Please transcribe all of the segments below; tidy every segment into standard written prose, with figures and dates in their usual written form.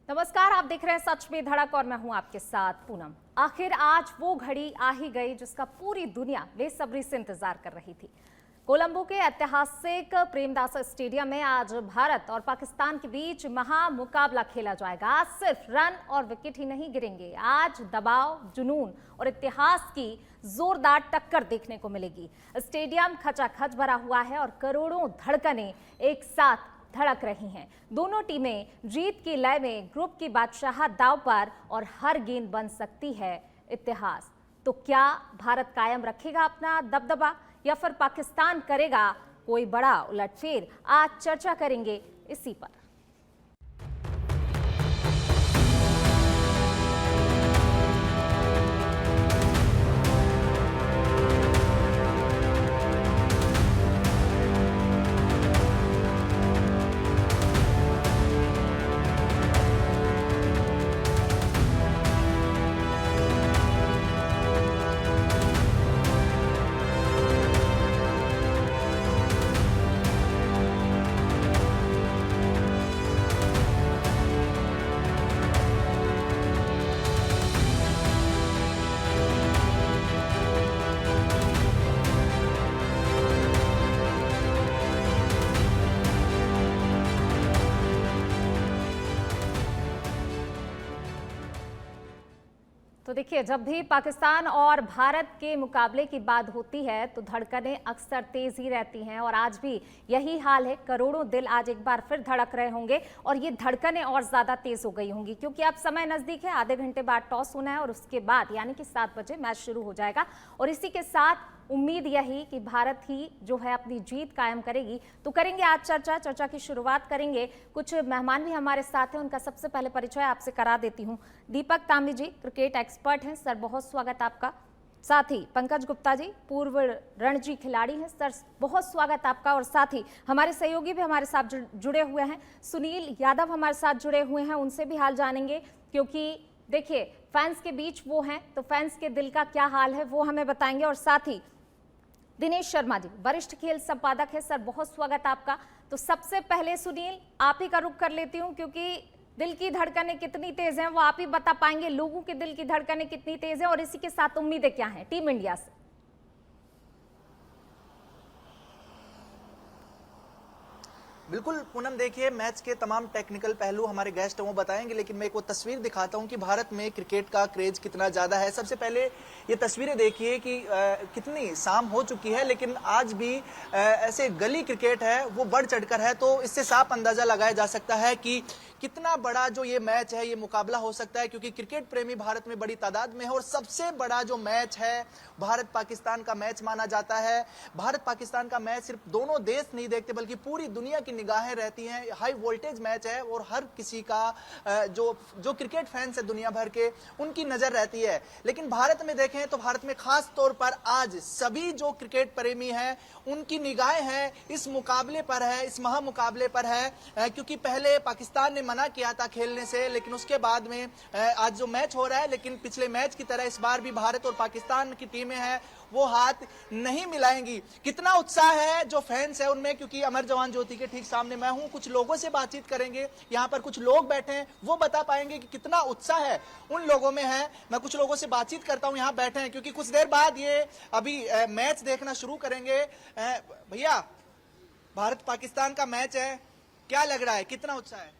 नमस्कार, आप देख रहे हैं सच में धड़क और मैं हूं आपके साथ पूनम। आखिर आज वो घड़ी आ ही गई जिसका पूरी दुनिया बेसब्री से इंतजार कर रही थी। कोलंबो के ऐतिहासिक प्रेमदासा स्टेडियम में आज भारत और पाकिस्तान के बीच महामुकाबला खेला जाएगा। आज सिर्फ रन और विकेट ही नहीं गिरेंगे, आज दबाव, जुनून और इतिहास की जोरदार टक्कर देखने को मिलेगी। स्टेडियम खचाखच भरा हुआ है और करोड़ों धड़कनें एक साथ धड़क रही हैं। दोनों टीमें जीत की लय में ग्रुप की बादशाह दांव पर और हर गेंद बन सकती है इतिहास। तो क्या भारत कायम रखेगा अपना दबदबा या फिर पाकिस्तान करेगा कोई बड़ा उलटफेर? आज चर्चा करेंगे इसी पर। तो देखिए, जब भी पाकिस्तान और भारत के मुकाबले की बात होती है तो धड़कनें अक्सर तेज ही रहती हैं और आज भी यही हाल है। करोड़ों दिल आज एक बार फिर धड़क रहे होंगे और ये धड़कनें और ज्यादा तेज हो गई होंगी क्योंकि अब समय नजदीक है। आधे घंटे बाद टॉस होना है और उसके बाद यानी कि 7 बजे मैच शुरू हो जाएगा और इसी के साथ उम्मीद यही कि भारत ही जो है अपनी जीत कायम करेगी। तो करेंगे आज चर्चा की शुरुआत करेंगे। कुछ मेहमान भी हमारे साथ हैं, उनका सबसे पहले परिचय आपसे करा देती हूं। दीपक तांबी जी क्रिकेट एक्सपर्ट हैं, सर बहुत स्वागत आपका। साथ ही पंकज गुप्ता जी पूर्व रणजी खिलाड़ी हैं, सर बहुत स्वागत आपका। और साथ ही हमारे सहयोगी भी हमारे साथ जुड़े हुए हैं, सुनील यादव हमारे साथ जुड़े हुए हैं, उनसे भी हाल जानेंगे क्योंकि देखिए फैंस के बीच वो हैं तो फैंस के दिल का क्या हाल है वो हमें बताएंगे। और साथ ही दिनेश शर्मा जी वरिष्ठ खेल संपादक है, सर बहुत स्वागत आपका। तो सबसे पहले सुनील आप ही का रुख कर लेती हूं क्योंकि दिल की धड़कनें कितनी तेज हैं वो आप ही बता पाएंगे। लोगों की दिल की धड़कनें कितनी तेज हैं और इसी के साथ उम्मीदें क्या हैं टीम इंडिया से? बिल्कुल पूनम, देखिए मैच के तमाम टेक्निकल पहलू हमारे गेस्ट वो बताएंगे, लेकिन मैं एक वो तस्वीर दिखाता हूं कि भारत में क्रिकेट का क्रेज कितना ज्यादा है। सबसे पहले ये तस्वीरें देखिए कि कितनी शाम हो चुकी है लेकिन आज भी ऐसे गली क्रिकेट है वो बढ़ चढ़कर है। तो इससे साफ अंदाजा लगाया जा सकता है कि कितना बड़ा जो ये मैच है, ये मुकाबला हो सकता है क्योंकि क्रिकेट प्रेमी भारत में बड़ी तादाद में है और सबसे बड़ा जो मैच है भारत पाकिस्तान का मैच माना जाता है। भारत पाकिस्तान का मैच सिर्फ दोनों देश नहीं देखते बल्कि पूरी दुनिया की निगाहें रहती हैं। हाई वोल्टेज मैच है और हर किसी का जो क्रिकेट फैंस है दुनिया भर के, उनकी नजर रहती है। लेकिन भारत में देखें तो भारत में खास तौर पर आज सभी जो क्रिकेट प्रेमी हैं उनकी निगाहें हैं इस मुकाबले पर है, इस महामुकाबले पर है क्योंकि पहले पाकिस्तान ने मना किया था खेलने से, लेकिन उसके बाद में आज जो मैच हो रहा है, लेकिन पिछले मैच की तरह इस बार भी भारत और पाकिस्तान की टीमें हैं वो हाथ नहीं मिलाएंगी। कितना उत्साह है जो फैंस है उनमें, क्योंकि अमर जवान ज्योति के ठीक सामने मैं हूं, कुछ लोगों से बातचीत करेंगे। यहाँ पर कुछ लोग बैठे हैं वो बता पाएंगे कि कितना उत्साह है उन लोगों में है। मैं कुछ लोगों से बातचीत करता हूं, यहाँ बैठे हैं क्योंकि कुछ देर बाद ये अभी मैच देखना शुरू करेंगे। भैया, भारत पाकिस्तान का मैच है, क्या लग रहा है, कितना उत्साह है?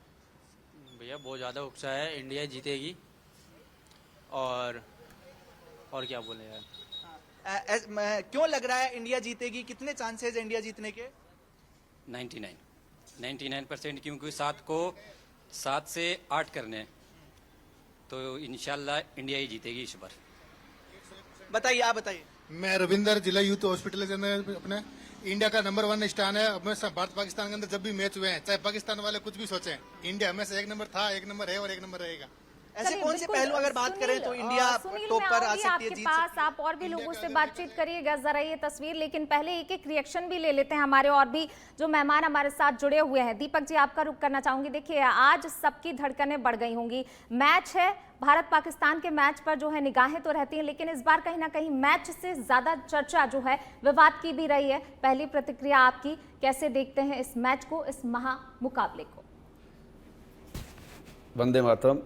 भैया बहुत ज़्यादा उत्साह है, इंडिया जीतेगी। और क्या बोले यार, क्यों लग रहा है इंडिया जीतेगी? कितने चांसेस है इंडिया जीतने के? 99% क्योंकि 7 से 8 करने हैं तो इंशाल्लाह इंडिया ही जीतेगी इस बार। बताइए, आप बताइए। मैं रविंदर, जिला यूथ हॉस्पिटल के अंदर अपने इंडिया का नंबर 1 स्टान है। हमेशा भारत पाकिस्तान के अंदर जब भी मैच हुए हैं, चाहे पाकिस्तान वाले कुछ भी सोचें, इंडिया हमेशा 1 नंबर था, 1 नंबर है और 1 नंबर रहेगा। ऐसे कौन से पहलू अगर बात करें तो इंडिया टॉप पर आ सकती है, जीत पास सकती है? आप और भी लोगों से बातचीत करिएगा जरा ये तस्वीर, लेकिन पहले एक एक रिएक्शन भी ले लेते हैं हमारे और भी जो मेहमान हमारे साथ जुड़े हुए हैं। दीपक जी आपका रुख करना चाहूंगी। देखिए आज सबकी धड़कनें बढ़ गई होंगी, मैच है भारत पाकिस्तान के मैच पर जो है निगाहें तो रहती हैं, लेकिन इस बार कहीं ना कहीं मैच से ज्यादा चर्चा जो है विवाद की भी रही है। पहली प्रतिक्रिया आपकी, कैसे देखते हैं इस मैच को, इस महा मुकाबले को? वंदे मातरम।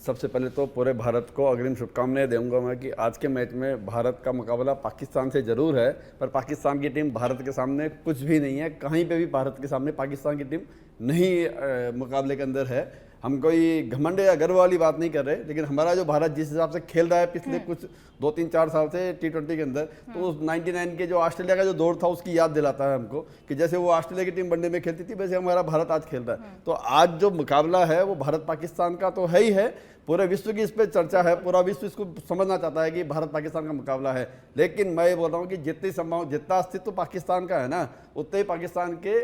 सबसे पहले तो पूरे भारत को अग्रिम शुभकामनाएं दूंगा मैं कि आज के मैच में भारत का मुकाबला पाकिस्तान से ज़रूर है, पर पाकिस्तान की टीम भारत के सामने कुछ भी नहीं है। कहीं पे भी भारत के सामने पाकिस्तान की टीम नहीं मुकाबले के अंदर है। हम कोई घमंड या गर्व वाली बात नहीं कर रहे, लेकिन हमारा जो भारत जिस हिसाब से खेल रहा है पिछले कुछ 2-3-4 साल से T20 के अंदर, तो उस 99 के जो ऑस्ट्रेलिया का जो दौर था उसकी याद दिलाता है हमको कि जैसे वो ऑस्ट्रेलिया की टीम वनडे में खेलती थी वैसे हमारा भारत आज खेल रहा है। तो आज जो मुकाबला है वो भारत पाकिस्तान का तो है ही है, पूरे विश्व की इस पर चर्चा है, पूरा विश्व इसको समझना चाहता है कि भारत पाकिस्तान का मुकाबला है। लेकिन मैं ये बोल रहा हूँ कि जितना अस्तित्व पाकिस्तान का है ना, उतने ही पाकिस्तान के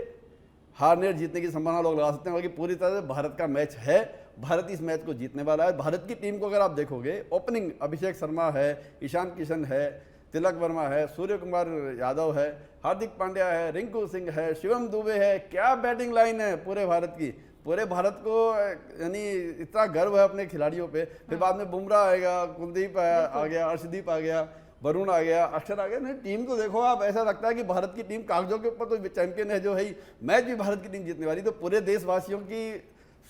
हारने और जीतने की संभावना लोग लगा सकते हैं, क्योंकि पूरी तरह से भारत का मैच है। भारत इस मैच को जीतने वाला है। भारत की टीम को अगर आप देखोगे, ओपनिंग अभिषेक शर्मा है, ईशान किशन है, तिलक वर्मा है, सूर्य कुमार यादव है, हार्दिक पांड्या है, रिंकू सिंह है, शिवम दुबे है, क्या बैटिंग लाइन है पूरे भारत की। पूरे भारत को यानी इतना गर्व है अपने खिलाड़ियों पे। फिर बाद में बुमराह आएगा, कुलदीप आ गया, अर्शदीप आ गया, वरुण आ गया, अक्षर आ गया। नहीं, टीम को देखो आप, ऐसा लगता है कि भारत की टीम कागजों के ऊपर तो चैंपियन है जो है, मैच भी भारत की टीम जीतने वाली। तो पूरे देशवासियों की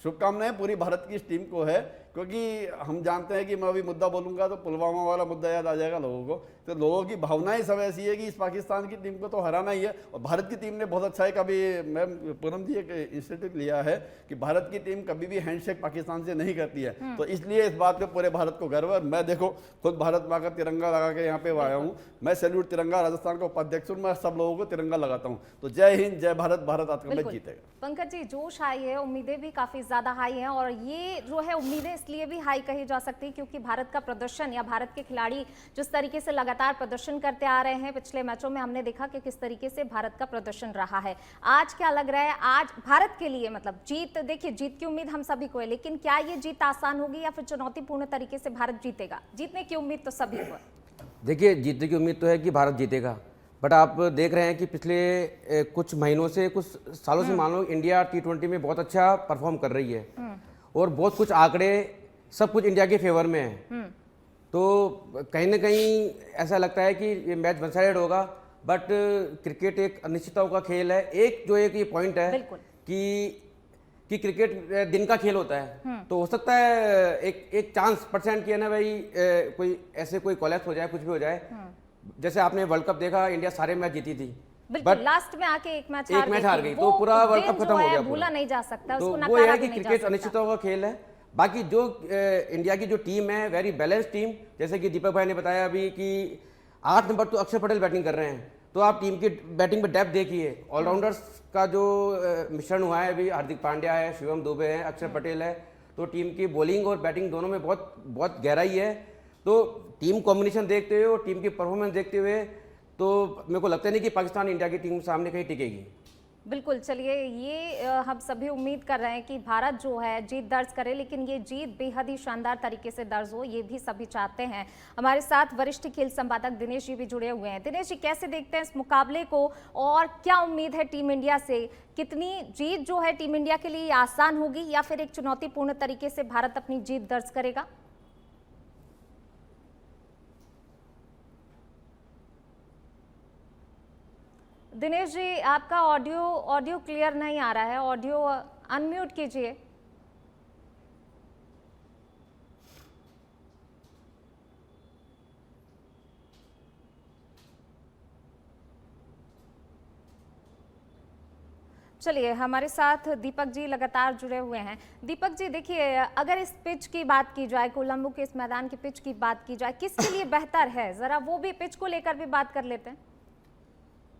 शुभकामनाएं पूरी भारत की इस टीम को है, क्योंकि हम जानते हैं कि मैं अभी मुद्दा बोलूंगा तो पुलवामा वाला मुद्दा याद आ जाएगा लोगों को। तो लोगों की भावनाएं सब ऐसी है कि इस पाकिस्तान की टीम को तो हराना ही है। और भारत की टीम ने बहुत अच्छा है, कभी मैं पूनम जी एक इंस्टीट्यूट लिया है कि भारत की टीम कभी भी हैंडशेक पाकिस्तान से नहीं करती है। तो इसलिए इस बात पे पूरे भारत को गर्व है। मैं देखो खुद भारत माँ का तिरंगा लगा के यहाँ पे आया हूँ। मैं सैल्यूट तिरंगा, राजस्थान का उपाध्यक्ष हूँ, मैं सब लोगों को तिरंगा लगाता हूँ। तो जय हिंद, जय भारत, भारत आज का मैच जीतेगा। पंकज जी, जोश हाई है, उम्मीदें भी काफी ज्यादा हाई हैं, और ये जो है उम्मीदें इसलिए भी हाई कही जा सकती है क्योंकि भारत का प्रदर्शन या भारत के खिलाड़ी जिस तरीके से लगातार प्रदर्शन करते आ रहे हैं, पिछले मैचों में हमने देखा कि किस तरीके से भारत का प्रदर्शन रहा है। आज क्या लग रहा है, आज भारत के लिए मतलब जीत, देखिए जीत की उम्मीद हम सभी को है, लेकिन क्या ये जीत आसान होगी या फिर चुनौतीपूर्ण तरीके से भारत जीतेगा? जीतने की उम्मीद तो सभी को है। देखिए, जीतने की उम्मीद तो है कि भारत जीतेगा, बट आप देख रहे हैं कि पिछले कुछ महीनों से, कुछ सालों से मान लो इंडिया T20 में बहुत अच्छा परफॉर्म कर रही है और बहुत कुछ आंकड़े सब कुछ इंडिया के फेवर में है। तो कहीं ना कहीं ऐसा लगता है कि ये मैच वन साइडेड होगा, बट क्रिकेट एक अनिश्चितताओं का खेल है। एक ये पॉइंट है कि क्रिकेट दिन का खेल होता है, तो हो सकता है एक चांस परसेंट किया ना भाई, कोई कोलैप्स हो जाए, कुछ भी हो जाए। जैसे आपने वर्ल्ड कप देखा, इंडिया सारे मैच जीती थी, बट लास्ट में आके एक मैच हार गई, तो पूरा वर्ल्ड कप खत्म हो गया, भूला नहीं जा सकता। तो वो है कि क्रिकेट अनिश्चितताओं का खेल है। बाकी जो इंडिया की जो टीम है, वेरी बैलेंस टीम, जैसे कि दीपक भाई ने बताया अभी कि 8 नंबर तो अक्षर पटेल बैटिंग कर रहे हैं, तो आप टीम की बैटिंग में डेप्थ देखिए, ऑलराउंडर्स का जो मिश्रण हुआ है अभी, हार्दिक पांड्या है, शिवम दुबे है, अक्षर पटेल है, तो टीम की बॉलिंग और बैटिंग दोनों में बहुत बहुत गहराई है। तो टीम कॉम्बिनेशन देखते हुए और टीम की परफॉर्मेंस देखते हुए तो मेरे को लगता नहीं कि पाकिस्तान इंडिया की टीम सामने कहीं टिकेगी। बिल्कुल, चलिए ये हम सभी उम्मीद कर रहे हैं कि भारत जो है जीत दर्ज करे, लेकिन ये जीत बेहद ही शानदार तरीके से दर्ज हो, ये भी सभी चाहते हैं। हमारे साथ वरिष्ठ खेल संपादक दिनेश जी भी जुड़े हुए हैं। दिनेश जी, कैसे देखते हैं इस मुकाबले को और क्या उम्मीद है टीम इंडिया से? कितनी जीत जो है टीम इंडिया के लिए आसान होगी या फिर एक चुनौतीपूर्ण तरीके से भारत अपनी जीत दर्ज करेगा? दिनेश जी, आपका ऑडियो क्लियर नहीं आ रहा है, ऑडियो अनम्यूट कीजिए। चलिए, हमारे साथ दीपक जी लगातार जुड़े हुए हैं। दीपक जी, देखिए अगर इस पिच की बात की जाए, कोलंबो के इस मैदान की पिच की बात की जाए, किसके लिए बेहतर है? जरा वो भी पिच को लेकर भी बात कर लेते हैं।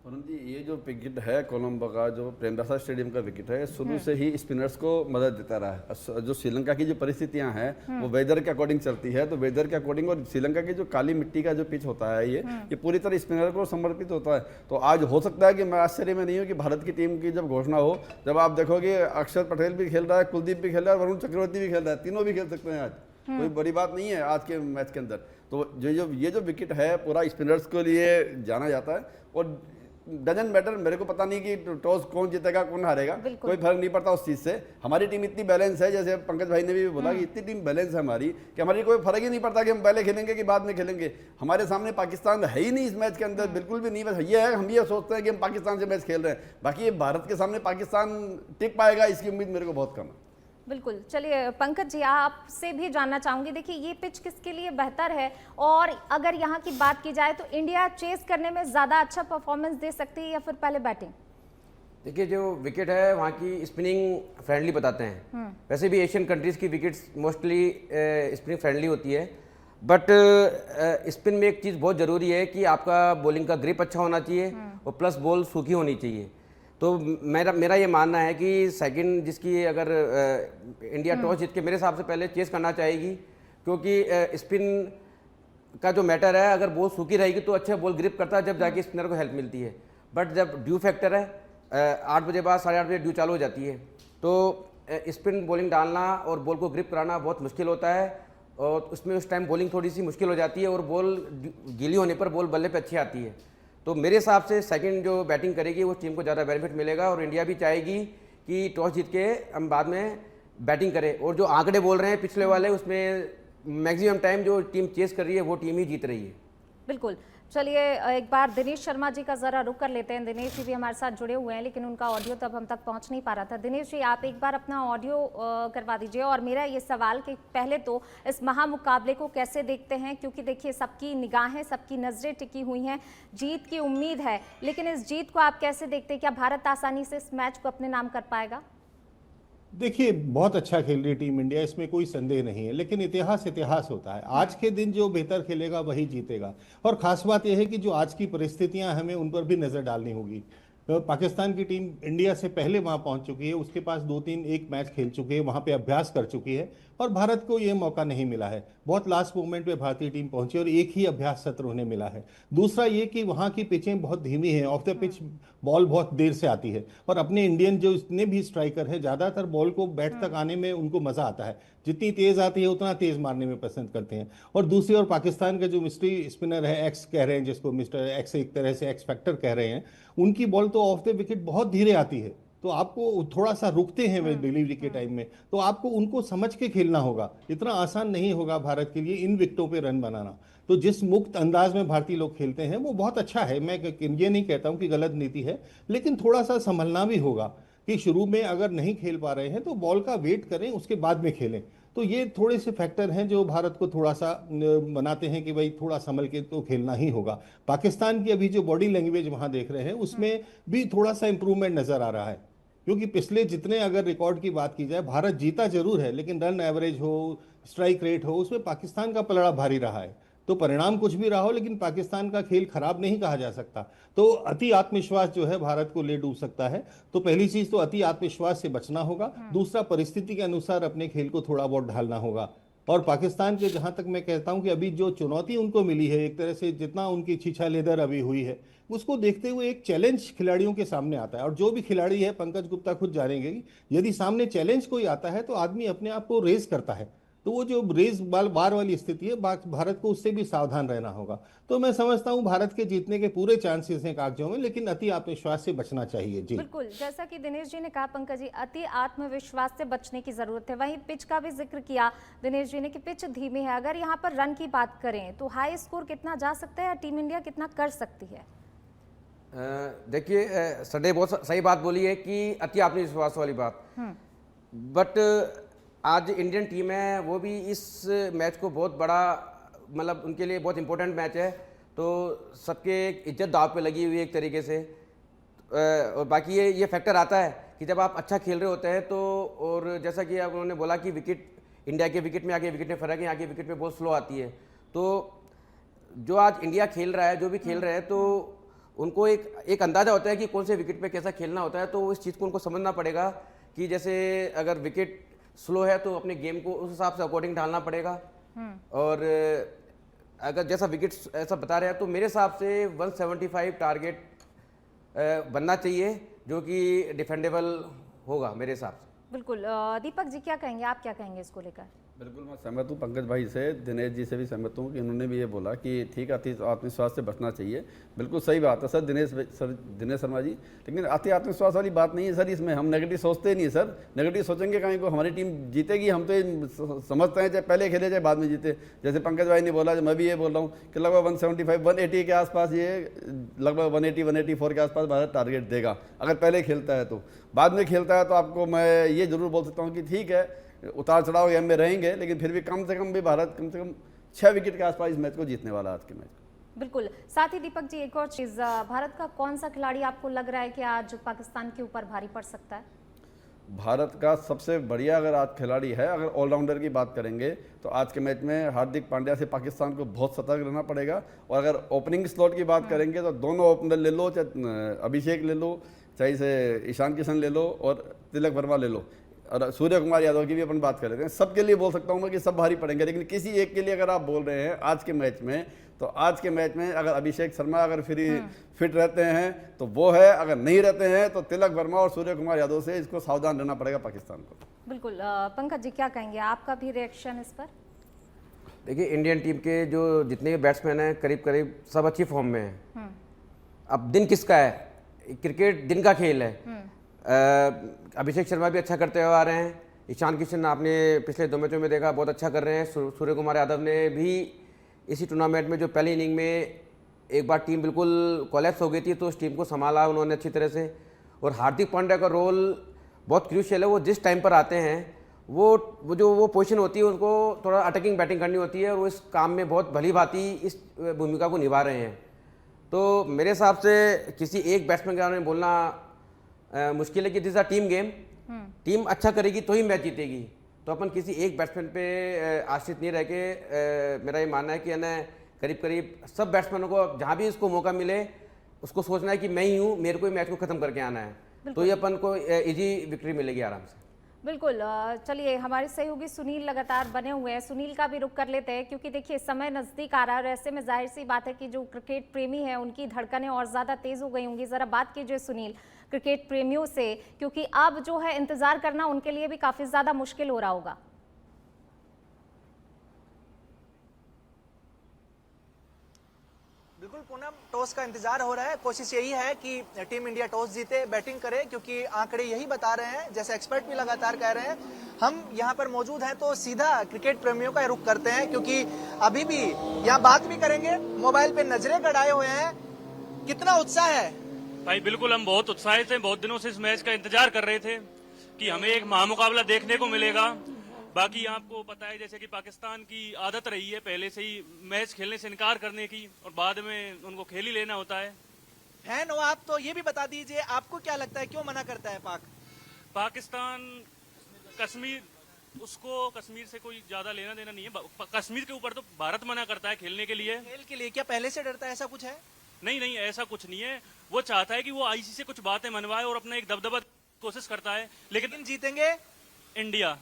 पूनम जी, ये जो विकेट है कोलंबो का, जो प्रेमदासा स्टेडियम का विकेट है, शुरू से ही स्पिनर्स को मदद देता रहा है। जो श्रीलंका की जो परिस्थितियां हैं वो वेदर के अकॉर्डिंग चलती है, तो वेदर के अकॉर्डिंग और श्रीलंका की जो काली मिट्टी का जो पिच होता है ये पूरी तरह स्पिनर को समर्पित होता है। तो आज हो सकता है कि मैं आश्चर्य में नहीं हूँ कि भारत की टीम की जब घोषणा हो, जब आप देखोगे अक्षर पटेल भी खेल रहा है, कुलदीप भी खेल रहा है, वरुण चक्रवर्ती भी खेल रहा है, तीनों भी खेल सकते हैं आज, कोई बड़ी बात नहीं है आज के मैच के अंदर। तो ये जो विकेट है पूरा स्पिनर्स के लिए जाना जाता है और डजन मैटर, मेरे को पता नहीं कि टॉस कौन जीतेगा कौन हारेगा, कोई फर्क नहीं पड़ता उस चीज से। हमारी टीम इतनी बैलेंस है, जैसे पंकज भाई ने भी बोला कि इतनी टीम बैलेंस है हमारी कि हमारी कोई फर्क ही नहीं पड़ता कि हम पहले खेलेंगे कि बाद में खेलेंगे। हमारे सामने पाकिस्तान है ही नहीं इस मैच के अंदर, बिल्कुल भी नहीं। बस ये है, हम ये सोचते हैं कि हम पाकिस्तान से मैच खेल रहे हैं, बाकी ये भारत के सामने पाकिस्तान टिक पाएगा इसकी उम्मीद मेरे को बहुत कम है। बिल्कुल। चलिए पंकज जी, आपसे भी जानना चाहूंगी, देखिए ये पिच किसके लिए बेहतर है, और अगर यहाँ की बात की जाए तो इंडिया चेस करने में ज़्यादा अच्छा परफॉर्मेंस दे सकती है या फिर पहले बैटिंग? देखिए जो विकेट है वहाँ की स्पिनिंग फ्रेंडली बताते हैं। वैसे भी एशियन कंट्रीज़ की विकेट्स मोस्टली स्पिनिंग फ्रेंडली होती है, बट स्पिन में एक चीज़ बहुत ज़रूरी है कि आपका बॉलिंग का ग्रिप अच्छा होना चाहिए और प्लस बॉल सूखी होनी चाहिए। तो मेरा ये मानना है कि सेकंड जिसकी अगर इंडिया टॉस जीत के मेरे हिसाब से पहले चेस करना चाहेगी, क्योंकि स्पिन का जो मैटर है, अगर बॉल सूखी रहेगी तो अच्छा बॉल ग्रिप करता है, जब जाके स्पिनर को हेल्प मिलती है। बट जब ड्यू फैक्टर है, 8 बजे बाद 8:30 बजे ड्यू चालू हो जाती है, तो स्पिन बॉलिंग डालना और बॉल को ग्रिप कराना बहुत मुश्किल होता है, और उसमें उस टाइम बॉलिंग थोड़ी सी मुश्किल हो जाती है और बॉल गीली होने पर बॉल बल्ले पे अच्छी आती है। तो मेरे हिसाब से सेकंड जो बैटिंग करेगी वो टीम को ज़्यादा बेनिफिट मिलेगा, और इंडिया भी चाहेगी कि टॉस जीत के हम बाद में बैटिंग करें। और जो आंकड़े बोल रहे हैं पिछले वाले, उसमें मैक्सिमम टाइम जो टीम चेस कर रही है वो टीम ही जीत रही है। बिल्कुल। चलिए एक बार दिनेश शर्मा जी का जरा रुक कर लेते हैं। दिनेश जी भी हमारे साथ जुड़े हुए हैं, लेकिन उनका ऑडियो तब हम तक पहुंच नहीं पा रहा था। दिनेश जी, आप एक बार अपना ऑडियो करवा दीजिए। और मेरा ये सवाल कि पहले तो इस महामुकाबले को कैसे देखते हैं, क्योंकि देखिए सबकी निगाहें, सबकी नज़रें टिकी हुई हैं, जीत की उम्मीद है, लेकिन इस जीत को आप कैसे देखते हैं? क्या भारत आसानी से इस मैच को अपने नाम कर पाएगा? देखिए, बहुत अच्छा खेल रही टीम इंडिया, इसमें कोई संदेह नहीं है, लेकिन इतिहास इतिहास होता है। आज के दिन जो बेहतर खेलेगा वही जीतेगा। और खास बात यह है कि जो आज की परिस्थितियां, हमें उन पर भी नजर डालनी होगी। तो पाकिस्तान की टीम इंडिया से पहले वहां पहुंच चुकी है, उसके पास 2-3 एक मैच खेल चुकी है, वहां पे अभ्यास कर चुकी है, और भारत को ये मौका नहीं मिला है। बहुत लास्ट मोमेंट पे भारतीय टीम पहुंची और एक ही अभ्यास सत्र उन्हें मिला है। दूसरा ये कि वहां की पिचें बहुत धीमी हैं, ऑफ द पिच बॉल बहुत देर से आती है, और अपने इंडियन जो इतने भी स्ट्राइकर हैं, ज्यादातर बॉल को बैट तक आने में उनको मजा आता है, जितनी तेज आती है उतना तेज मारने में पसंद करते हैं। और दूसरी ओर पाकिस्तान का जो मिस्ट्री स्पिनर है, एक्स कह रहे हैं जिसको, मिस्टर एक्स एक तरह से एक्स फैक्टर कह रहे हैं, उनकी बॉल तो ऑफ द विकेट बहुत धीरे आती है। तो आपको थोड़ा सा रुकते हैं वे डिलीवरी के टाइम में, तो आपको उनको समझ के खेलना होगा। इतना आसान नहीं होगा भारत के लिए इन विकेटों पे रन बनाना। तो जिस मुक्त अंदाज में भारतीय लोग खेलते हैं वो बहुत अच्छा है। मैं ये नहीं कहता हूं कि गलत नीति है, लेकिन थोड़ा सा संभलना भी होगा कि शुरू में अगर नहीं खेल पा रहे हैं तो बॉल का वेट करें, उसके बाद में खेलें। तो ये थोड़े से फैक्टर हैं जो भारत को थोड़ा सा बनाते हैं कि भाई थोड़ा संभल के तो खेलना ही होगा। पाकिस्तान की अभी जो बॉडी लैंग्वेज वहां देख रहे हैं, उसमें भी थोड़ा सा इंप्रूवमेंट नजर आ रहा है, क्योंकि पिछले जितने अगर रिकॉर्ड की बात की जाए, भारत जीता जरूर है, लेकिन रन एवरेज हो, स्ट्राइक रेट हो, उसमें पाकिस्तान का पलड़ा भारी रहा है। तो परिणाम कुछ भी रहा हो, लेकिन पाकिस्तान का खेल खराब नहीं कहा जा सकता। तो अति आत्मविश्वास जो है भारत को ले डूब सकता है। तो पहली चीज तो अति आत्मविश्वास से बचना होगा। दूसरा, परिस्थिति के अनुसार अपने खेल को थोड़ा बहुत ढालना होगा। और पाकिस्तान के जहां तक मैं कहता हूं कि अभी जो चुनौती उनको मिली है, एक तरह से जितना उनकी छीछा लेदर अभी हुई है, उसको देखते हुए एक चैलेंज खिलाड़ियों के सामने आता है। और जो भी खिलाड़ी है, पंकज गुप्ता खुद जानेंगे कि यदि सामने चैलेंज कोई आता है तो आदमी अपने आप को रेज करता है। तो वो जो रेस बार वाली स्थिति है, भारत को उससे भी सावधान रहना होगा। तो मैं समझता हूं भारत के जीतने के पूरे चांसेस हैं कागजों में, लेकिन अति आत्मविश्वास से बचना चाहिए। जी बिल्कुल, जैसा कि दिनेश जी ने कहा पंकज जी, अति आत्मविश्वास से बचने की जरूरत है। वहीं पिच का भी जिक्र किया दिनेश जी ने कि पिच धीमी है। अगर यहाँ पर रन की बात करें तो हाई स्कोर कितना जा सकता है, टीम इंडिया कितना कर सकती है? देखिए सर ने बहुत सही बात बोली है कि अति आत्मविश्वास वाली बात, बट आज इंडियन टीम है वो भी इस मैच को बहुत बड़ा, मतलब उनके लिए बहुत इंपॉर्टेंट मैच है, तो सबके इज्जत दाव पे लगी हुई है एक तरीके से। और बाकी ये फैक्टर आता है कि जब आप अच्छा खेल रहे होते हैं तो, और जैसा कि अब उन्होंने बोला कि विकेट, इंडिया के विकेट में आगे विकेट में फ़र्क है, यहाँ के विकेट में बहुत स्लो आती है। तो जो आज इंडिया खेल रहा है, जो भी खेल रहे हैं, तो उनको एक अंदाज़ा होता है कि कौन से विकेट पे कैसा खेलना होता है। तो इस चीज़ को उनको समझना पड़ेगा कि जैसे अगर विकेट स्लो है तो अपने गेम को उस हिसाब से अकॉर्डिंग डालना पड़ेगा। और अगर जैसा विकेट ऐसा बता रहे हैं तो मेरे हिसाब से 175 टारगेट बनना चाहिए, जो कि डिफेंडेबल होगा मेरे हिसाब से। बिल्कुल। दीपक जी क्या कहेंगे, आप क्या कहेंगे इसको लेकर? बिल्कुल मैं सहमत हूँ पंकज भाई से, दिनेश जी से भी सहमत हूँ कि इन्होंने भी ये बोला कि ठीक है, अति आत्मविश्वास से बचना चाहिए। बिल्कुल सही बात है सर, दिनेश शर्मा जी, लेकिन अति आत्मविश्वास वाली बात नहीं है सर। इसमें हम नेगेटिव सोचते ही नहीं सर, नेगेटिव सोचेंगे कहीं को हमारी टीम जीतेगी, हम तो ये समझते हैं चाहे पहले खेले चाहे बाद में जीते। जैसे पंकज भाई ने बोला, मैं भी ये बोल रहा हूँ कि लगभग 175 180 के आसपास, ये लगभग 180 184 के आसपास भारत टारगेट देगा अगर पहले खेलता है। तो बाद में खेलता है तो आपको मैं ये जरूर बोल सकता हूँ कि ठीक है, उतार चढ़ाव गेम में रहेंगे, लेकिन फिर भी कम से कम भी भारत कम से कम 6 विकेट के आसपास इस मैच को जीतने वाला आज के मैच। बिल्कुल। साथ ही दीपक जी, एक और चीज, भारत का कौन सा खिलाड़ी आपको लग रहा है कि आज पाकिस्तान के ऊपर भारी पड़ सकता है? भारत का सबसे बढ़िया अगर आज खिलाड़ी है, अगर ऑलराउंडर की बात करेंगे तो आज के मैच में हार्दिक पांड्या से पाकिस्तान को बहुत सतर्क रहना पड़ेगा। और अगर ओपनिंग स्लॉट की बात करेंगे तो दोनों ओपनर ले लो, चाहे अभिषेक ले लो, चाहे से ईशान किशन ले लो और तिलक वर्मा ले लो, और सूर्य कुमार यादव की भी अपन बात कर लेते हैं। सबके लिए बोल सकता हूँ मैं कि सब भारी पड़ेंगे, लेकिन किसी एक के लिए अगर आप बोल रहे हैं आज के मैच में, तो आज के मैच में अगर अभिषेक शर्मा अगर फिट रहते हैं तो वो है, अगर नहीं रहते हैं तो तिलक वर्मा और सूर्य कुमार यादव से इसको सावधान रहना पड़ेगा पाकिस्तान को। बिल्कुल। पंकज जी, क्या कहेंगे, आपका भी रिएक्शन इस पर? देखिए, इंडियन टीम के जो जितने भी बैट्समैन हैं करीब करीब सब अच्छी फॉर्म में हैं। अब दिन किसका है, क्रिकेट दिन का खेल है। अभिषेक शर्मा भी अच्छा करते हुए आ रहे हैं, ईशान किशन आपने पिछले 2 मैचों में देखा बहुत अच्छा कर रहे हैं। सूर्य कुमार यादव ने भी इसी टूर्नामेंट में जो पहली इनिंग में एक बार टीम बिल्कुल कोलैप्स हो गई थी तो उस टीम को संभाला उन्होंने अच्छी तरह से। और हार्दिक पांड्या का रोल बहुत क्रूशियल है, वो जिस टाइम पर आते हैं वो पोजीशन होती है उनको थोड़ा अटैकिंग बैटिंग करनी होती है, और वो इस काम में बहुत भली भांति इस भूमिका को निभा रहे हैं। तो मेरे हिसाब से किसी एक बैट्समैन के बारे में बोलना मुश्किल है कि this a team game, team अच्छा करेगी तो ही मैच जीतेगी। तो अपन किसी एक बैट्समैन पे आश्रित नहीं रह के, मेरा ये मानना है कि है ना करीब करीब सब बैट्समैनों को जहाँ भी इसको मौका मिले उसको सोचना है कि मैं ही हूँ, मेरे को ही मैच को खत्म करके आना है, तो ये अपन को इजी विक्ट्री मिलेगी आराम से। बिल्कुल। चलिए, हमारे सहयोगी सुनील लगातार बने हुए हैं, सुनील का भी रुख कर लेते हैं, क्योंकि देखिए समय नजदीक आ रहा है और ऐसे में जाहिर सी बात है कि जो क्रिकेट प्रेमी है उनकी धड़कनें और ज्यादा तेज हो गई होंगी। जरा बात कीजिए सुनील क्रिकेट प्रेमियों से, क्योंकि अब जो है इंतजार करना उनके लिए भी काफी ज्यादा मुश्किल हो रहा होगा। बिल्कुल पूनम, टॉस का इंतजार हो रहा है। कोशिश यही है कि टीम इंडिया टॉस जीते, बैटिंग करे, क्योंकि आंकड़े यही बता रहे हैं, जैसे एक्सपर्ट भी लगातार कह रहे हैं। हम यहां पर मौजूद हैं तो सीधा क्रिकेट प्रेमियों का रुख करते हैं, क्योंकि अभी भी यहां बात भी करेंगे, मोबाइल पे नजरें गड़ाए हुए हैं। कितना उत्साह है भाई? बिल्कुल, हम बहुत उत्साहित हैं, बहुत दिनों से इस मैच का इंतजार कर रहे थे कि हमें एक महामुकाबला देखने को मिलेगा। बाकी आपको पता है जैसे कि पाकिस्तान की आदत रही है पहले से ही मैच खेलने से इनकार करने की, और बाद में उनको खेल ही लेना होता है। फैन हो आप तो ये भी बता दीजिए, आपको क्या लगता है क्यों मना करता है पाकिस्तान कश्मीर, उसको कश्मीर से कोई ज्यादा लेना देना नहीं है। कश्मीर के ऊपर तो भारत मना करता है खेलने के लिए। खेल के लिए क्या पहले से डरता है, ऐसा कुछ है? नहीं, ऐसा कुछ नहीं है। वो चाहता है कि वो आईसीसी से कुछ बातें मनवाए और अपना एक दबदबा कोशिश करता है, लेकिन जीतेंगे इंडिया।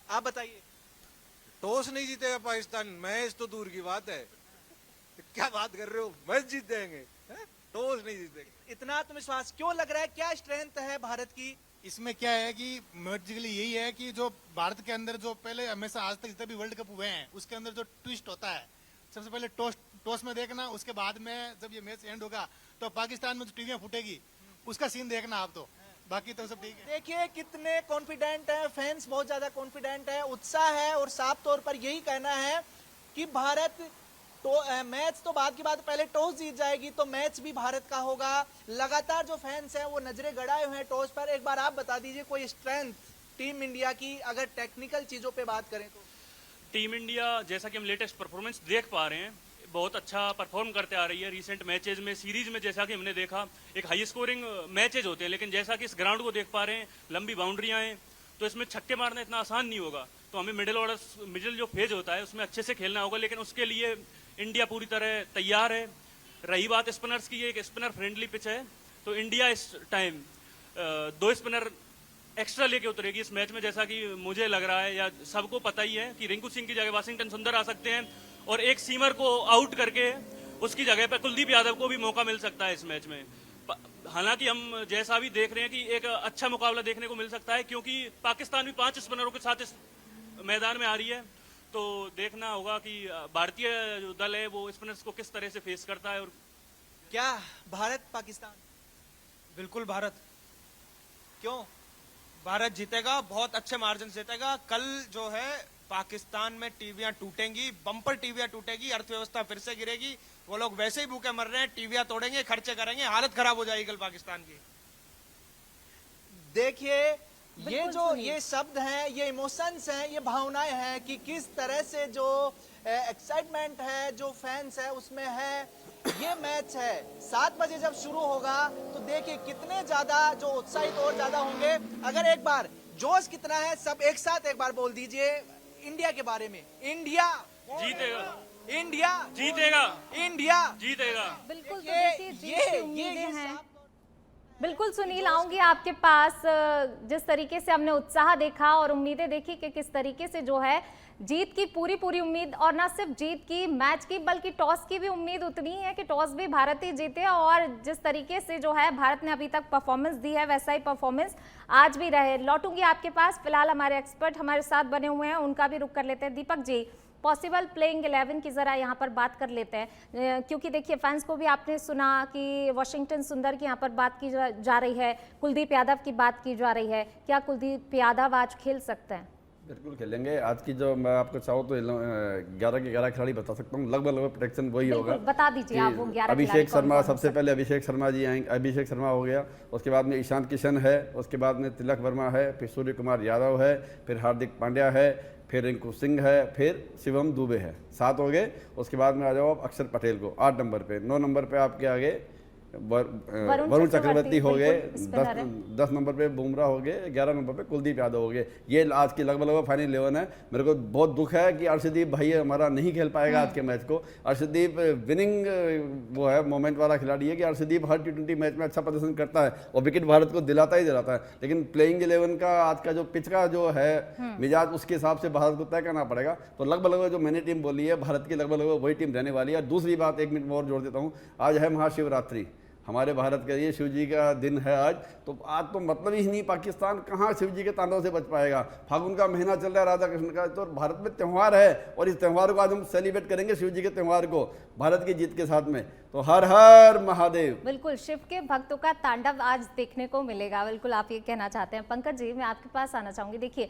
आप बताइए। टॉस नहीं जीतेगा पाकिस्तान, मैच तो दूर की बात है। क्या बात कर रहे हो, मैच जीत जाएंगे, टॉस नहीं जीतेंगे। इतना आत्मविश्वास क्यों लग रहा है, क्या स्ट्रेंथ है भारत की? इसमें क्या है कि मैथमेटिकली यही है कि जो भारत के अंदर जो पहले हमेशा आज तक जितने भी वर्ल्ड कप हुए हैं उसके अंदर जो ट्विस्ट होता है, सबसे पहले टॉस में देखना, उसके बाद में जब ये मैच एंड होगा तो पाकिस्तान में जो टीवियां फूटेगी उसका सीन देखना आप। तो बाकी तो सब ठीक है। देखिए कितने कॉन्फिडेंट है, फैंस बहुत ज्यादा कॉन्फिडेंट है, उत्साह है, और साफ तौर पर यही कहना है कि भारत मैच तो बाद की बात, पहले टॉस जीत जाएगी तो मैच भी भारत का होगा। लगातार जो फैंस हैं वो नजरें गड़ाए हुए हैं टॉस पर। एक बार आप बता दीजिए कोई स्ट्रेंथ टीम इंडिया की, अगर टेक्निकल चीजों पे बात करें तो। टीम इंडिया जैसा कि हम लेटेस्ट परफॉर्मेंस देख पा रहे हैं, बहुत अच्छा परफॉर्म करते आ रही है। रिसेंट मैचेज में, सीरीज में जैसा कि हमने देखा, एक हाई स्कोरिंग मैचेज होते हैं, लेकिन जैसा कि इस ग्राउंड को देख पा रहे हैं, लंबी बाउंड्रियां हैं, तो इसमें छक्के मारना इतना आसान नहीं होगा। तो हमें मिडिल जो फेज होता है उसमें अच्छे से खेलना होगा, लेकिन उसके लिए इंडिया पूरी तरह तैयार है। रही बात स्पिनर्स की, एक स्पिनर फ्रेंडली पिच है, तो इंडिया इस टाइम 2 स्पिनर एक्स्ट्रा लेके उतरेगी इस मैच में, जैसा कि मुझे लग रहा है या सबको पता ही है कि रिंकू सिंह की जगह वाशिंगटन सुंदर आ सकते हैं, और एक सीमर को आउट करके उसकी जगह पर कुलदीप यादव को भी मौका मिल सकता है इस मैच में। हालांकि हम जैसा भी देख रहे हैं कि एक अच्छा मुकाबला देखने को मिल सकता है, क्योंकि पाकिस्तान भी 5 स्पिनरों के साथ इस मैदान में आ रही है, तो देखना होगा कि भारतीय जो दल है वो स्पिनर्स को किस तरह से फेस करता है। और क्या भारत पाकिस्तान? बिल्कुल भारत। क्यों? भारत जीतेगा, बहुत अच्छे मार्जिन से जीतेगा। कल जो है पाकिस्तान में टीवियां टूटेंगी, बम्पर टीवियां टूटेगी, अर्थव्यवस्था फिर से गिरेगी। वो लोग वैसे ही भूखे मर रहे हैं, टीवियां तोड़ेंगे, खर्चे करेंगे, हालत खराब हो जाएगी कल पाकिस्तान की। देखिए, ये शब्द हैं, ये इमोशंस हैं, ये भावनाएं हैं कि किस तरह से जो एक्साइटमेंट है, जो फैंस है उसमें है। ये मैच है 7 बजे जब शुरू होगा तो देखिए कितने ज्यादा जो उत्साहित और ज्यादा होंगे। अगर एक बार जोश कितना है सब एक साथ एक बार बोल दीजिए इंडिया के बारे में। इंडिया जीतेगा, इंडिया जीतेगा, इंडिया जीतेगा। बिल्कुल, तो देखिए जीत की उम्मीदें हैं। साफ बिल्कुल सुनील, आऊंगी आपके पास। जिस तरीके से हमने उत्साह देखा और उम्मीदें देखी कि किस तरीके से जो है जीत की पूरी उम्मीद, और ना सिर्फ जीत की, मैच की, बल्कि टॉस की भी उम्मीद उतनी ही है कि टॉस भी भारत ही जीते। और जिस तरीके से जो है भारत ने अभी तक परफॉर्मेंस दी है वैसा ही परफॉर्मेंस आज भी रहे। लौटूंगी आपके पास, फिलहाल हमारे एक्सपर्ट हमारे साथ बने हुए हैं, उनका भी रुख कर लेते हैं। दीपक जी, पॉसिबल प्लेइंग 11 की जरा यहाँ पर बात कर लेते हैं, क्योंकि देखिए फैंस को भी आपने सुना कि वाशिंगटन सुंदर की यहाँ पर बात की जा रही है, कुलदीप यादव की बात की जा रही है। क्या कुलदीप यादव आज खेल सकते हैं? बिल्कुल खेलेंगे। आज की जो मैं आपको चाहूँ तो 11 के 11 खिलाड़ी बता सकता हूँ, लगभग प्रोटेक्शन वही होगा। बता दीजिए आप वो 11 अभिषेक शर्मा, सबसे पहले अभिषेक शर्मा जी आएंगे। अभिषेक शर्मा हो गया, उसके बाद में ईशान किशन है, उसके बाद में तिलक वर्मा है, फिर सूर्य कुमार यादव है, फिर हार्दिक पांड्या है, फिर रिंकू सिंह है, फिर शिवम दुबे है। 7 हो गए। उसके बाद में आ जाओ आप अक्षर पटेल को 8 नंबर पे। 9 नंबर पे आपके आगे वरुण चक्रवर्ती हो गए, 10 नंबर पे बुमराह हो गए, 11 नंबर पे कुलदीप यादव हो गए। ये आज की लगभग फाइनल 11 है। मेरे को बहुत दुख है कि अर्शदीप भाई हमारा नहीं खेल पाएगा आज के मैच को। अर्शदीप विनिंग वो है, मोमेंट वाला खिलाड़ी है कि अर्शदीप हर T20 मैच में अच्छा प्रदर्शन करता है और विकेट भारत को दिलाता ही दिलाता है। लेकिन प्लेइंग 11 का आज का जो पिच का जो है मिजाज, उसके हिसाब से भारत को तय करना पड़ेगा। तो लगभग जो मैंने टीम बोली है भारत की, लगभग वही टीम रहने वाली है। दूसरी बात 1 मिनट में और जोड़ देता हूँ, आज है महाशिवरात्रि, हमारे भारत के लिए शिव जी का दिन है आज। तो आज तो मतलब ही नहीं, पाकिस्तान कहाँ शिव जी के तांडव से बच पाएगा। फागुन का महीना चल रहा है राधा कृष्ण का, तो भारत में त्यौहार है और इस त्यौहार को आज हम सेलिब्रेट करेंगे, शिव जी के त्यौहार को भारत की जीत के साथ में। तो हर हर महादेव। बिल्कुल, शिव के भक्तों का तांडव आज देखने को मिलेगा। बिल्कुल आप ये कहना चाहते हैं। पंकज जी, मैं आपके पास आना चाहूंगी। देखिए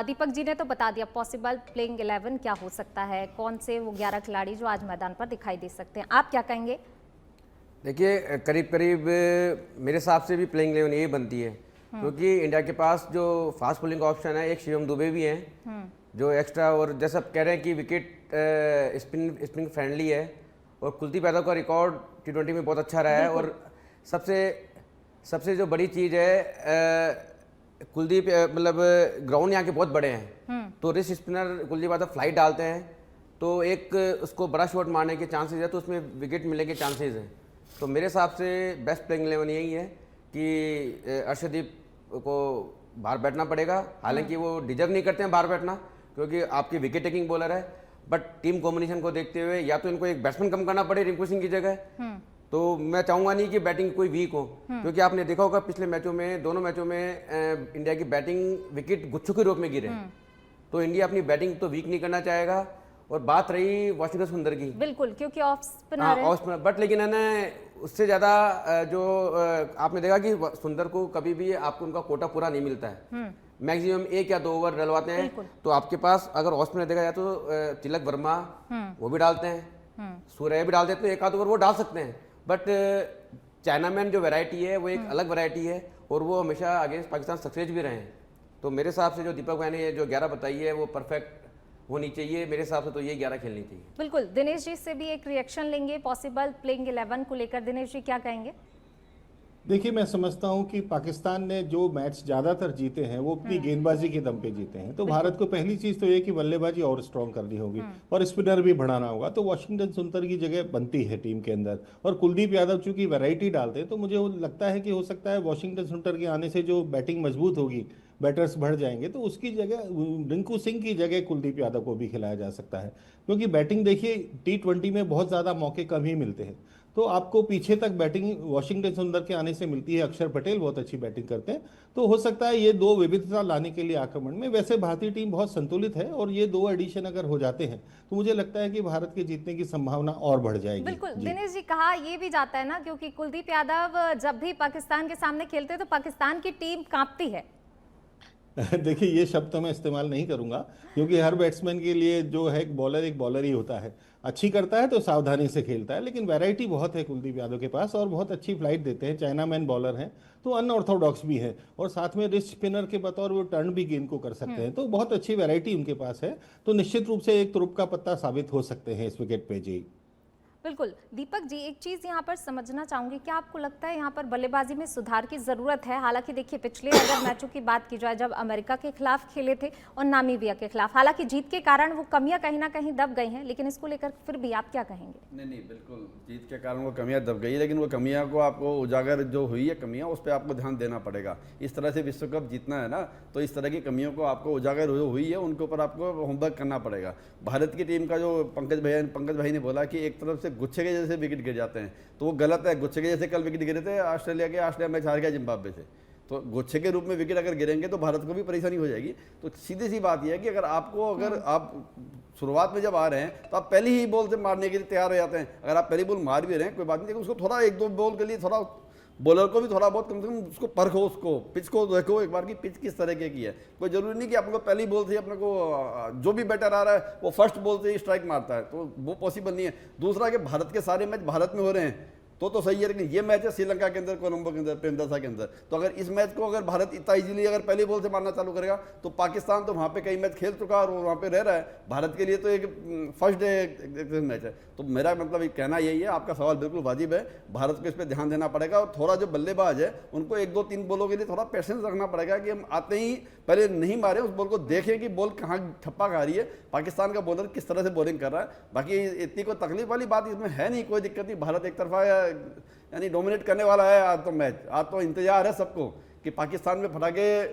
दीपक जी ने तो बता दिया पॉसिबल प्लेइंग 11 क्या हो सकता है, कौन से वो 11 खिलाड़ी जो आज मैदान पर दिखाई दे सकते हैं। आप क्या कहेंगे? देखिए करीब मेरे हिसाब से भी प्लेइंग 11 यही बनती है, क्योंकि इंडिया के पास जो फास्ट बॉलिंग ऑप्शन है, एक शिवम दुबे भी हैं जो एक्स्ट्रा, और जैसा आप कह रहे हैं कि विकेट स्पिन फ्रेंडली है, और कुलदीप यादव का रिकॉर्ड T20 में बहुत अच्छा रहा है। और सबसे जो बड़ी चीज़ है, कुलदीप मतलब ग्राउंड यहाँ के बहुत बड़े हैं, तो wrist spinner Kuldeep Yadav flight डालते हैं, तो एक उसको बड़ा शॉट मारने के चांसेस है, तो उसमें विकेट मिलने के चांसेस हैं। तो मेरे हिसाब से बेस्ट प्लेइंग 11 यही है कि अर्शदीप को बाहर बैठना पड़ेगा। हालांकि वो डिजर्व नहीं करते हैं बाहर बैठना, क्योंकि आपकी विकेट टेकिंग बॉलर है, बट टीम कॉम्बिनेशन को देखते हुए या तो इनको एक बैट्समैन कम करना पड़े रिंकू सिंह की जगह। तो मैं चाहूंगा नहीं कि बैटिंग कोई वीक हो, क्योंकि आपने देखा होगा पिछले मैचों में, दोनों मैचों में इंडिया की बैटिंग विकेट गुच्छों के रूप में गिरे। तो इंडिया अपनी बैटिंग तो वीक नहीं करना चाहेगा। और बात रही वाशिंगटन सुंदर की, बिल्कुल, क्योंकि ऑफ स्पिनर है। ऑफ स्पिनर, बट लेकिन है उससे ज़्यादा जो आपने देखा कि सुंदर को कभी भी आपको उनका कोटा पूरा नहीं मिलता है। मैक्सिमम 1 या 2 ओवर डलवाते हैं। तो आपके पास अगर ऑफ स्पिनर देखा जाए तो तिलक वर्मा वो भी डालते हैं, सूर्य भी डाल देते हैं, 1 आध ओवर वो डाल सकते हैं। बट चाइनामैन जो वैरायटी है वो एक अलग वैरायटी है, और वो हमेशा अगेंस्ट पाकिस्तान सक्सेस भी रहे हैं। तो मेरे हिसाब से जो दीपक भाई ने जो 11 बताई है वो परफेक्ट होनी चाहिए। मेरे हिसाब से तो ये 11 खेलनी चाहिए। बिल्कुल, दिनेश जी से भी एक रिएक्शन लेंगे पॉसिबल प्लेइंग 11 को लेकर। दिनेश जी क्या कहेंगे? देखिए, मैं समझता हूं कि पाकिस्तान ने जो मैच ज्यादातर जीते हैं वो अपनी गेंदबाजी के दम पे जीते हैं। तो भारत को पहली चीज तो ये कि बल्लेबाजी और स्ट्रांग करनी होगी और स्पिनर भी बढ़ाना होगा। तो वाशिंगटन सुंदर की जगह बनती है टीम के अंदर, और कुलदीप यादव चूंकि वैरायटी डालते हैं, तो मुझे वो लगता है कि हो सकता है वाशिंगटन सुंदर के आने से जो बैटिंग मजबूत होगी, बैटर्स बढ़ जाएंगे, तो उसकी जगह रिंकू सिंह की जगह कुलदीप यादव को भी खिलाया जा सकता है। क्योंकि बैटिंग देखिए T20 में बहुत ज़्यादा मौके कम ही मिलते हैं। तो आपको पीछे तक बैटिंग वॉशिंगटन सुंदर के आने से मिलती है। अक्षर पटेल बहुत अच्छी बैटिंग करते हैं, तो हो सकता है ये दो विविधता लाने के लिए आक्रमण में। वैसे भारतीय टीम बहुत संतुलित है और ये दो एडिशन अगर हो जाते हैं तो मुझे लगता है कि भारत के जीतने की संभावना और बढ़ जाएगी। बिल्कुल जी। दिनेश जी, कहा ये भी जाता है ना, क्योंकि कुलदीप यादव जब भी पाकिस्तान के सामने खेलते हैं तो पाकिस्तान की टीम कांपती है। देखिए, ये शब्द तो मैं इस्तेमाल नहीं करूंगा, क्योंकि हर बैट्समैन के लिए जो है एक बॉलर ही होता है। अच्छी करता है तो सावधानी से खेलता है, लेकिन वैरायटी बहुत है कुलदीप यादव के पास और बहुत अच्छी फ्लाइट देते हैं। चाइना मैन बॉलर हैं तो अनऑर्थोडॉक्स भी है और साथ में रिस्ट स्पिनर के बतौर वो टर्न भी गेंद को कर सकते हैं, तो बहुत अच्छी वैरायटी उनके पास है। तो निश्चित रूप से एक तुरुप का पत्ता साबित हो सकते हैं इस विकेट पे जी। बिल्कुल दीपक जी, एक चीज यहाँ पर समझना चाहूंगी, क्या आपको लगता है यहाँ पर बल्लेबाजी में सुधार की जरूरत है? हालांकि देखिए, पिछले अगर मैचों की बात की जाए, जब अमेरिका के खिलाफ खेले थे और नामीबिया के खिलाफ, हालांकि जीत के कारण वो कमियां कहीं ना कहीं दब गई हैं, लेकिन इसको लेकर फिर भी आप क्या कहेंगे? नहीं, बिल्कुल जीत के कारण वो कमियां दब गई, लेकिन वो कमियां को आपको उजागर जो हुई है कमियां, उस पर आपको ध्यान देना पड़ेगा। इस तरह से विश्व कप जीतना है ना, तो इस तरह की कमियों को आपको उजागर हुई है उनके ऊपर आपको होमवर्क करना पड़ेगा। भारत की टीम का जो पंकज भाई ने बोला कि एक तरफ से गुच्छे के जैसे विकेट गिर जाते हैं, तो वो गलत है। गुच्छे के जैसे कल विकेट गिरे थे ऑस्ट्रेलिया मैच हार गया जिम्बाब्वे से, तो गुच्छे के रूप में विकेट अगर गिरेंगे तो भारत को भी परेशानी हो जाएगी। तो सीधी सी बात यह है कि अगर आप शुरुआत में जब आ रहे हैं तो आप पहली ही बॉल से मारने के लिए तैयार हो जाते हैं। अगर आप पहली बॉल मार भी रहे हैं कोई बात नहीं, लेकिन उसको थोड़ा एक दो बॉल के लिए थोड़ा बॉलर को भी थोड़ा बहुत कम से कम उसको परखो, उसको पिच को देखो एक बार की पिच किस तरह की है। कोई जरूरी नहीं कि आपको पहली बॉल से अपने को जो भी बैटर आ रहा है वो फर्स्ट बॉल से ही स्ट्राइक मारता है, तो वो पॉसिबल नहीं है। दूसरा कि भारत के सारे मैच भारत में हो रहे हैं तो सही है, लेकिन ये मैच है श्रीलंका के अंदर, कोलंबो के अंदर, प्रेमदासा के अंदर। तो अगर इस मैच को अगर भारत इतना इजीली अगर पहली बॉल से मारना चालू करेगा तो पाकिस्तान तो वहाँ पे कई मैच खेल चुका और वहाँ पे रह रहा है। भारत के लिए तो एक फर्स्ट डे मैच है। तो मेरा मतलब कहना यही है, आपका सवाल बिल्कुल वाजिब है, भारत को इस पर ध्यान देना पड़ेगा और थोड़ा जो बल्लेबाज है उनको एक दो तीन बॉलों के लिए थोड़ा पेशेंस रखना पड़ेगा कि हम आते ही पहले नहीं मारे, उस बॉल को देखें कि बॉल कहाँ ठप्पा खा रही है, पाकिस्तान का बॉलर किस तरह से बॉलिंग कर रहा है। बाकी इतनी कोई तकलीफ वाली बात इसमें है नहीं, कोई दिक्कत नहीं। भारत एक तरफा यानी डोमिनेट करने वाला है आज तो मैच। आज तो इंतजार है सबको कि पाकिस्तान में फटाके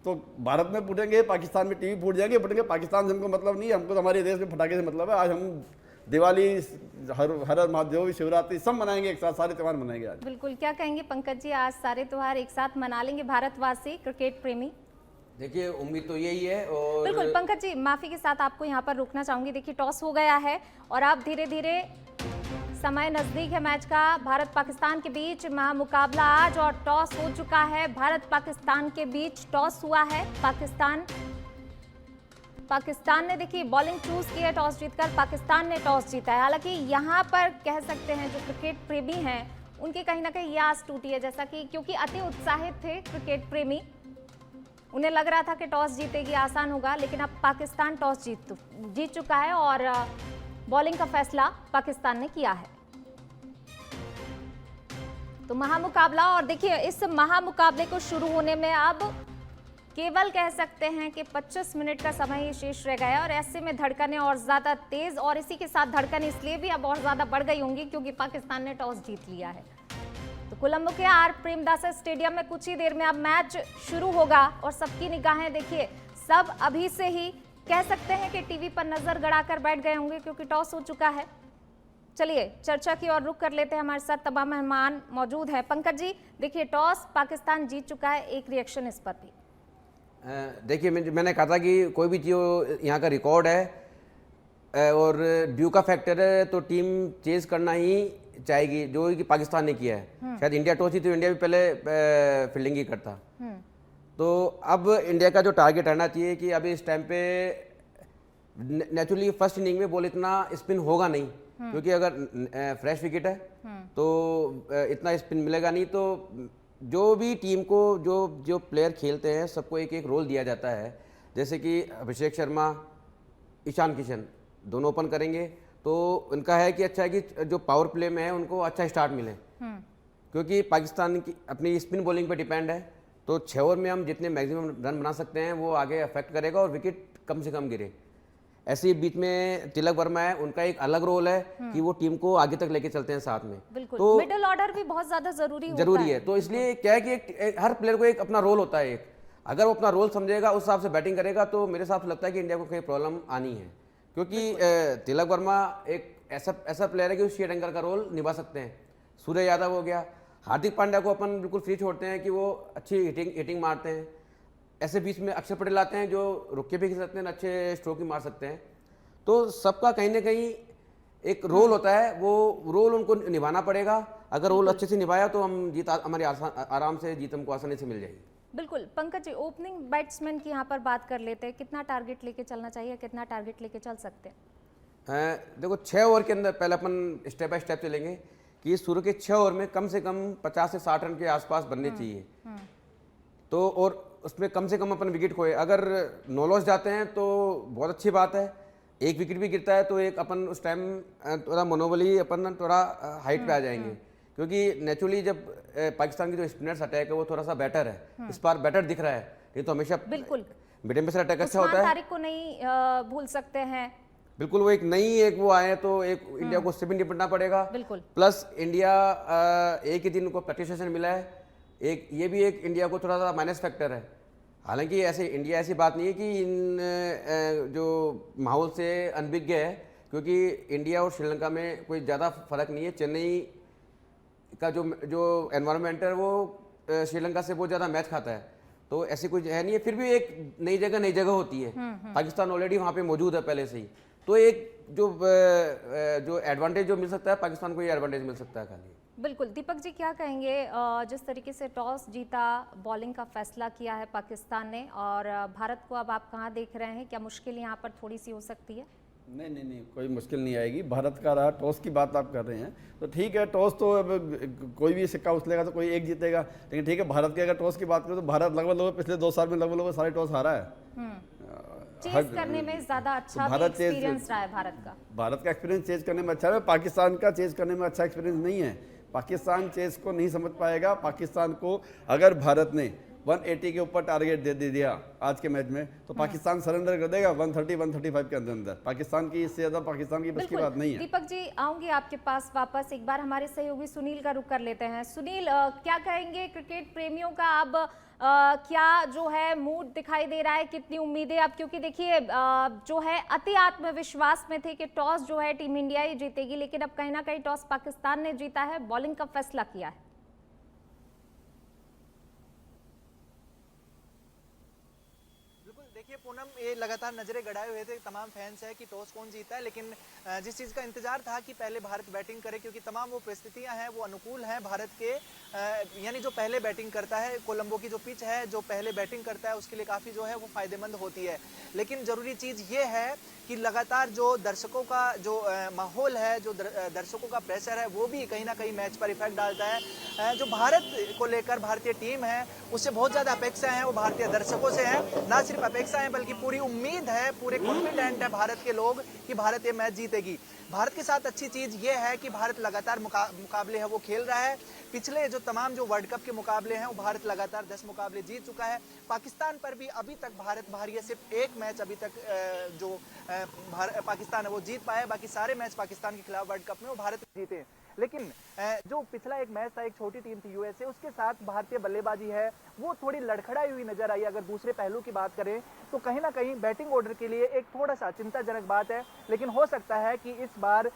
तो भारत में फूटेंगे, पाकिस्तान में टीवी फूट जाएंगे, फटेंगे। पाकिस्तान से हमको मतलब नहीं है, हमको तो हमारे देश में फटाके से मतलब है। आज हम दिवाली, हर महादेव, शिवरात्रि सब मनाएंगे एक साथ, सारे त्यौहार मनाएंगे आज। बिल्कुल, क्या कहेंगे पंकज जी, आज सारे त्योहार एक साथ मना लेंगे भारतवासी, क्रिकेट प्रेमी? देखिए, उम्मीद तो यही है। और बिल्कुल पंकज जी, माफी के साथ आपको यहाँ पर रुकना चाहूंगी। देखिए, टॉस हो गया है और अब धीरे धीरे समय नजदीक है मैच का। भारत पाकिस्तान के बीच महामुकाबला आज, और टॉस हो चुका है। भारत पाकिस्तान के बीच टॉस हुआ है। पाकिस्तान ने देखिए बॉलिंग चूज की है, टॉस जीतकर पाकिस्तान ने टॉस जीता है। हालांकि यहाँ पर कह सकते हैं जो क्रिकेट प्रेमी हैं उनकी कहीं ना कहीं ये आस टूटी है, जैसा कि क्योंकि अति उत्साहित थे क्रिकेट प्रेमी, उन्हें लग रहा था कि टॉस जीतेगी, आसान होगा, लेकिन अब पाकिस्तान टॉस जीत चुका है और बॉलिंग का फैसला पाकिस्तान ने किया है। तो महामुकाबला, और देखिए इस महामुकाबले को शुरू होने में अब केवल कह सकते हैं कि 25 मिनट का समय ही शेष रह गया और ऐसे में धड़कनें और ज्यादा तेज, और इसी के साथ धड़कनें इसलिए भी अब और ज्यादा बढ़ गई होंगी क्योंकि पाकिस्तान ने टॉस जीत लिया है। तो कोलंबो के आर प्रेमदासा स्टेडियम में कुछ ही देर में अब मैच शुरू होगा और सबकी निगाहें देखिए सब अभी से ही कह सकते हैं कि टीवी पर नजर गड़ाकर बैठ गए होंगे क्योंकि टॉस हो चुका है। चलिए चर्चा की ओर रुख कर लेते हैं, हमारे साथ तमाम मेहमान मौजूद हैं। पंकज जी, देखिए टॉस पाकिस्तान जीत चुका है, एक रिएक्शन इस पर भी? देखिए, मैंने कहा था कि कोई भी चीज़ यहाँ का रिकॉर्ड है और ड्यू का फैक्टर है तो टीम चेज करना ही चाहेगी, जो कि पाकिस्तान ने किया है। शायद इंडिया टॉस जीती तो इंडिया भी पहले फील्डिंग ही करता। तो अब इंडिया का जो टारगेट रहना चाहिए कि अभी इस टाइम पे नेचुरली फर्स्ट इनिंग में बॉल इतना स्पिन होगा नहीं, क्योंकि अगर फ्रेश विकेट है तो इतना स्पिन मिलेगा नहीं। तो जो भी टीम को जो प्लेयर खेलते हैं सबको एक एक रोल दिया जाता है, जैसे कि अभिषेक शर्मा, ईशान किशन दोनों ओपन करेंगे तो उनका है कि अच्छा है कि जो पावर प्ले में है उनको अच्छा स्टार्ट मिले, क्योंकि पाकिस्तान की अपनी स्पिन बॉलिंग पे डिपेंड है। तो 6 ओवर में हम जितने मैक्सिमम रन बना सकते हैं वो आगे अफेक्ट करेगा और विकेट कम से कम गिरे। ऐसे ही बीच में तिलक वर्मा है, उनका एक अलग रोल है कि वो टीम को आगे तक लेके चलते हैं साथ में। बिल्कुल, तो मिडिल ऑर्डर भी बहुत ज्यादा जरूरी है। तो इसलिए क्या है कि हर प्लेयर को एक अपना रोल होता है। एक अगर वो अपना रोल समझेगा, उस हिसाब से बैटिंग करेगा तो मेरे हिसाब से लगता है कि इंडिया को कोई प्रॉब्लम आनी है, क्योंकि तिलक वर्मा एक ऐसा प्लेयर है कि वो शेड एंकर का रोल निभा सकते हैं। सूर्य यादव हो गया, हार्दिक पांड्या को अपन बिल्कुल फ्री छोड़ते हैं कि वो अच्छी हिटिंग मारते हैं। ऐसे बीच में अक्षर पटेल आते हैं जो रुक के भी खेल सकते हैं, अच्छे स्ट्रोक भी मार सकते हैं। तो सबका कहीं ना कहीं एक रोल होता है, वो रोल उनको निभाना पड़ेगा। अगर रोल अच्छे से निभाया तो हम जीत हमारी आराम से जीत हमको आसानी से मिल जाएगी। बिल्कुल पंकज जी, ओपनिंग बैट्समैन की यहाँ पर बात कर लेते हैं, कितना टारगेट लेके चलना चाहिए, कितना टारगेट लेके चल सकते हैं? देखो 6 ओवर के अंदर पहले अपन स्टेप बाय स्टेप चलेंगे कि शुरू के 6 ओवर में कम से कम 50 से 60 रन के आसपास बनने चाहिए। तो और उसमें कम से कम अपन विकेट खोए। अगर 9 लॉस जाते हैं तो बहुत अच्छी बात है, एक विकेट भी गिरता है तो एक अपन उस टाइम थोड़ा मनोबली अपन थोड़ा हाइट पे आ जाएंगे, क्योंकि नेचुरली जब पाकिस्तान की जो स्पिनर्स अटैक है वो थोड़ा सा बेटर है, इस बार बेटर दिख रहा है। ये तो हमेशा बिल्कुल मिडियम पेसर अटैक अच्छा होता है। तारिक को नहीं भूल सकते हैं। बिल्कुल, वो एक वो आए तो एक इंडिया को उससे भी निपटना पड़ेगा। बिल्कुल। प्लस इंडिया एक ही दिन उनको प्रैक्टिस सेशन मिला है, एक ये भी एक इंडिया को थोड़ा सा माइनस फैक्टर है। हालांकि ऐसे इंडिया ऐसी बात नहीं है कि इन जो माहौल से अनभिज्ञ है, क्योंकि इंडिया और श्रीलंका में कोई ज़्यादा फर्क नहीं है। चेन्नई का जो एनवायरनमेंट है वो श्रीलंका से बहुत ज़्यादा मैच खाता है, तो ऐसी कोई है नहीं है। फिर भी एक नई जगह होती है। पाकिस्तान ऑलरेडी वहाँ पे मौजूद है पहले से ही, तो एक जो एडवांटेज जो मिल सकता है पाकिस्तान को, ये एडवांटेज मिल सकता है खाली। बिल्कुल। दीपक जी क्या कहेंगे, जिस तरीके से टॉस जीता, बॉलिंग का फैसला किया है पाकिस्तान ने, और भारत को अब आप कहाँ देख रहे हैं, क्या मुश्किल यहाँ पर थोड़ी सी हो सकती है? नहीं, कोई मुश्किल नहीं आएगी। भारत का रहा, टॉस की बात आप कर रहे हैं तो ठीक है, टॉस तो अब कोई भी सिक्का उछलेगा तो कोई एक जीतेगा, लेकिन ठीक है, भारत के अगर टॉस की बात करें तो भारत लगभग पिछले 2 साल में लगभग सारे टॉस हारा है। चेज करने में ज्यादा अच्छा एक्सपीरियंस रहा है भारत का। भारत का एक्सपीरियंस चेज करने में अच्छा है, पाकिस्तान का चेज करने में अच्छा एक्सपीरियंस नहीं है। पाकिस्तान चेज को नहीं समझ पाएगा। पाकिस्तान को अगर भारत ने 180 के ऊपर टारगेट दे दिया आज के मैच में तो पाकिस्तान सरेंडर कर देगा 130-135 के अंदर। पाकिस्तान की इससे ज्यादा पाकिस्तान की बस की बात नहीं है। दीपक जी आऊंगी आपके पास वापस, एक बार हमारे सहयोगी सुनील का रुख कर लेते हैं। सुनील, क्या कहेंगे क्रिकेट प्रेमियों का अब क्या जो है मूड दिखाई दे रहा है, कितनी उम्मीदें अब, क्योंकि देखिए जो है अति आत्मविश्वास में थे कि टॉस जो है टीम इंडिया ही जीतेगी, लेकिन अब कहीं ना कहीं टॉस पाकिस्तान ने जीता है, बॉलिंग का फैसला किया है। देखिए पूनम, ये लगातार नजरें गड़ाए हुए थे तमाम फैंस है कि टॉस कौन जीता है, लेकिन जिस चीज़ का इंतजार था कि पहले भारत बैटिंग करे, क्योंकि तमाम वो परिस्थितियां हैं वो अनुकूल हैं भारत के, यानी जो पहले बैटिंग करता है, कोलंबो की जो पिच है जो पहले बैटिंग करता है उसके लिए काफ़ी जो है वो फायदेमंद होती है। लेकिन ज़रूरी चीज़ ये है कि लगातार जो दर्शकों का जो माहौल है, जो दर्शकों का प्रेशर है, वो भी कहीं ना कहीं मैच पर इफेक्ट डालता है। जो भारत को लेकर भारतीय टीम है उससे बहुत ज़्यादा अपेक्षा है, वो भारतीय दर्शकों से है। ना सिर्फ अपेक्षा है बल्कि पूरी उम्मीद है, पूरे कॉन्फिडेंट है भारत के लोग कि भारत ये मैच जीतेगी। भारत के साथ अच्छी चीज़ ये है कि भारत लगातार मुकाबले है वो खेल रहा है। पिछले जो तमाम जो वर्ल्ड कप के मुकाबले हैं वो भारत लगातार 10 मुकाबले जीत चुका है। पाकिस्तान पर भी अभी तक भारत बाहरी है, सिर्फ एक मैच अभी तक जो पाकिस्तान है वो जीत पाया है, बाकी सारे मैच पाकिस्तान के खिलाफ वर्ल्ड कप में वो भारत जीते हैं। लेकिन जो पिछला एक मैच था, एक छोटी टीम थी यूएसए, उसके साथ भारतीय बल्लेबाजी है वो थोड़ी लड़खड़ाई हुई नजर आई। अगर दूसरे पहलू की बात करें तो कहीं ना कहीं बैटिंग ऑर्डर के लिए एक थोड़ा सा चिंताजनक बात है, लेकिन हो सकता है कि इस बार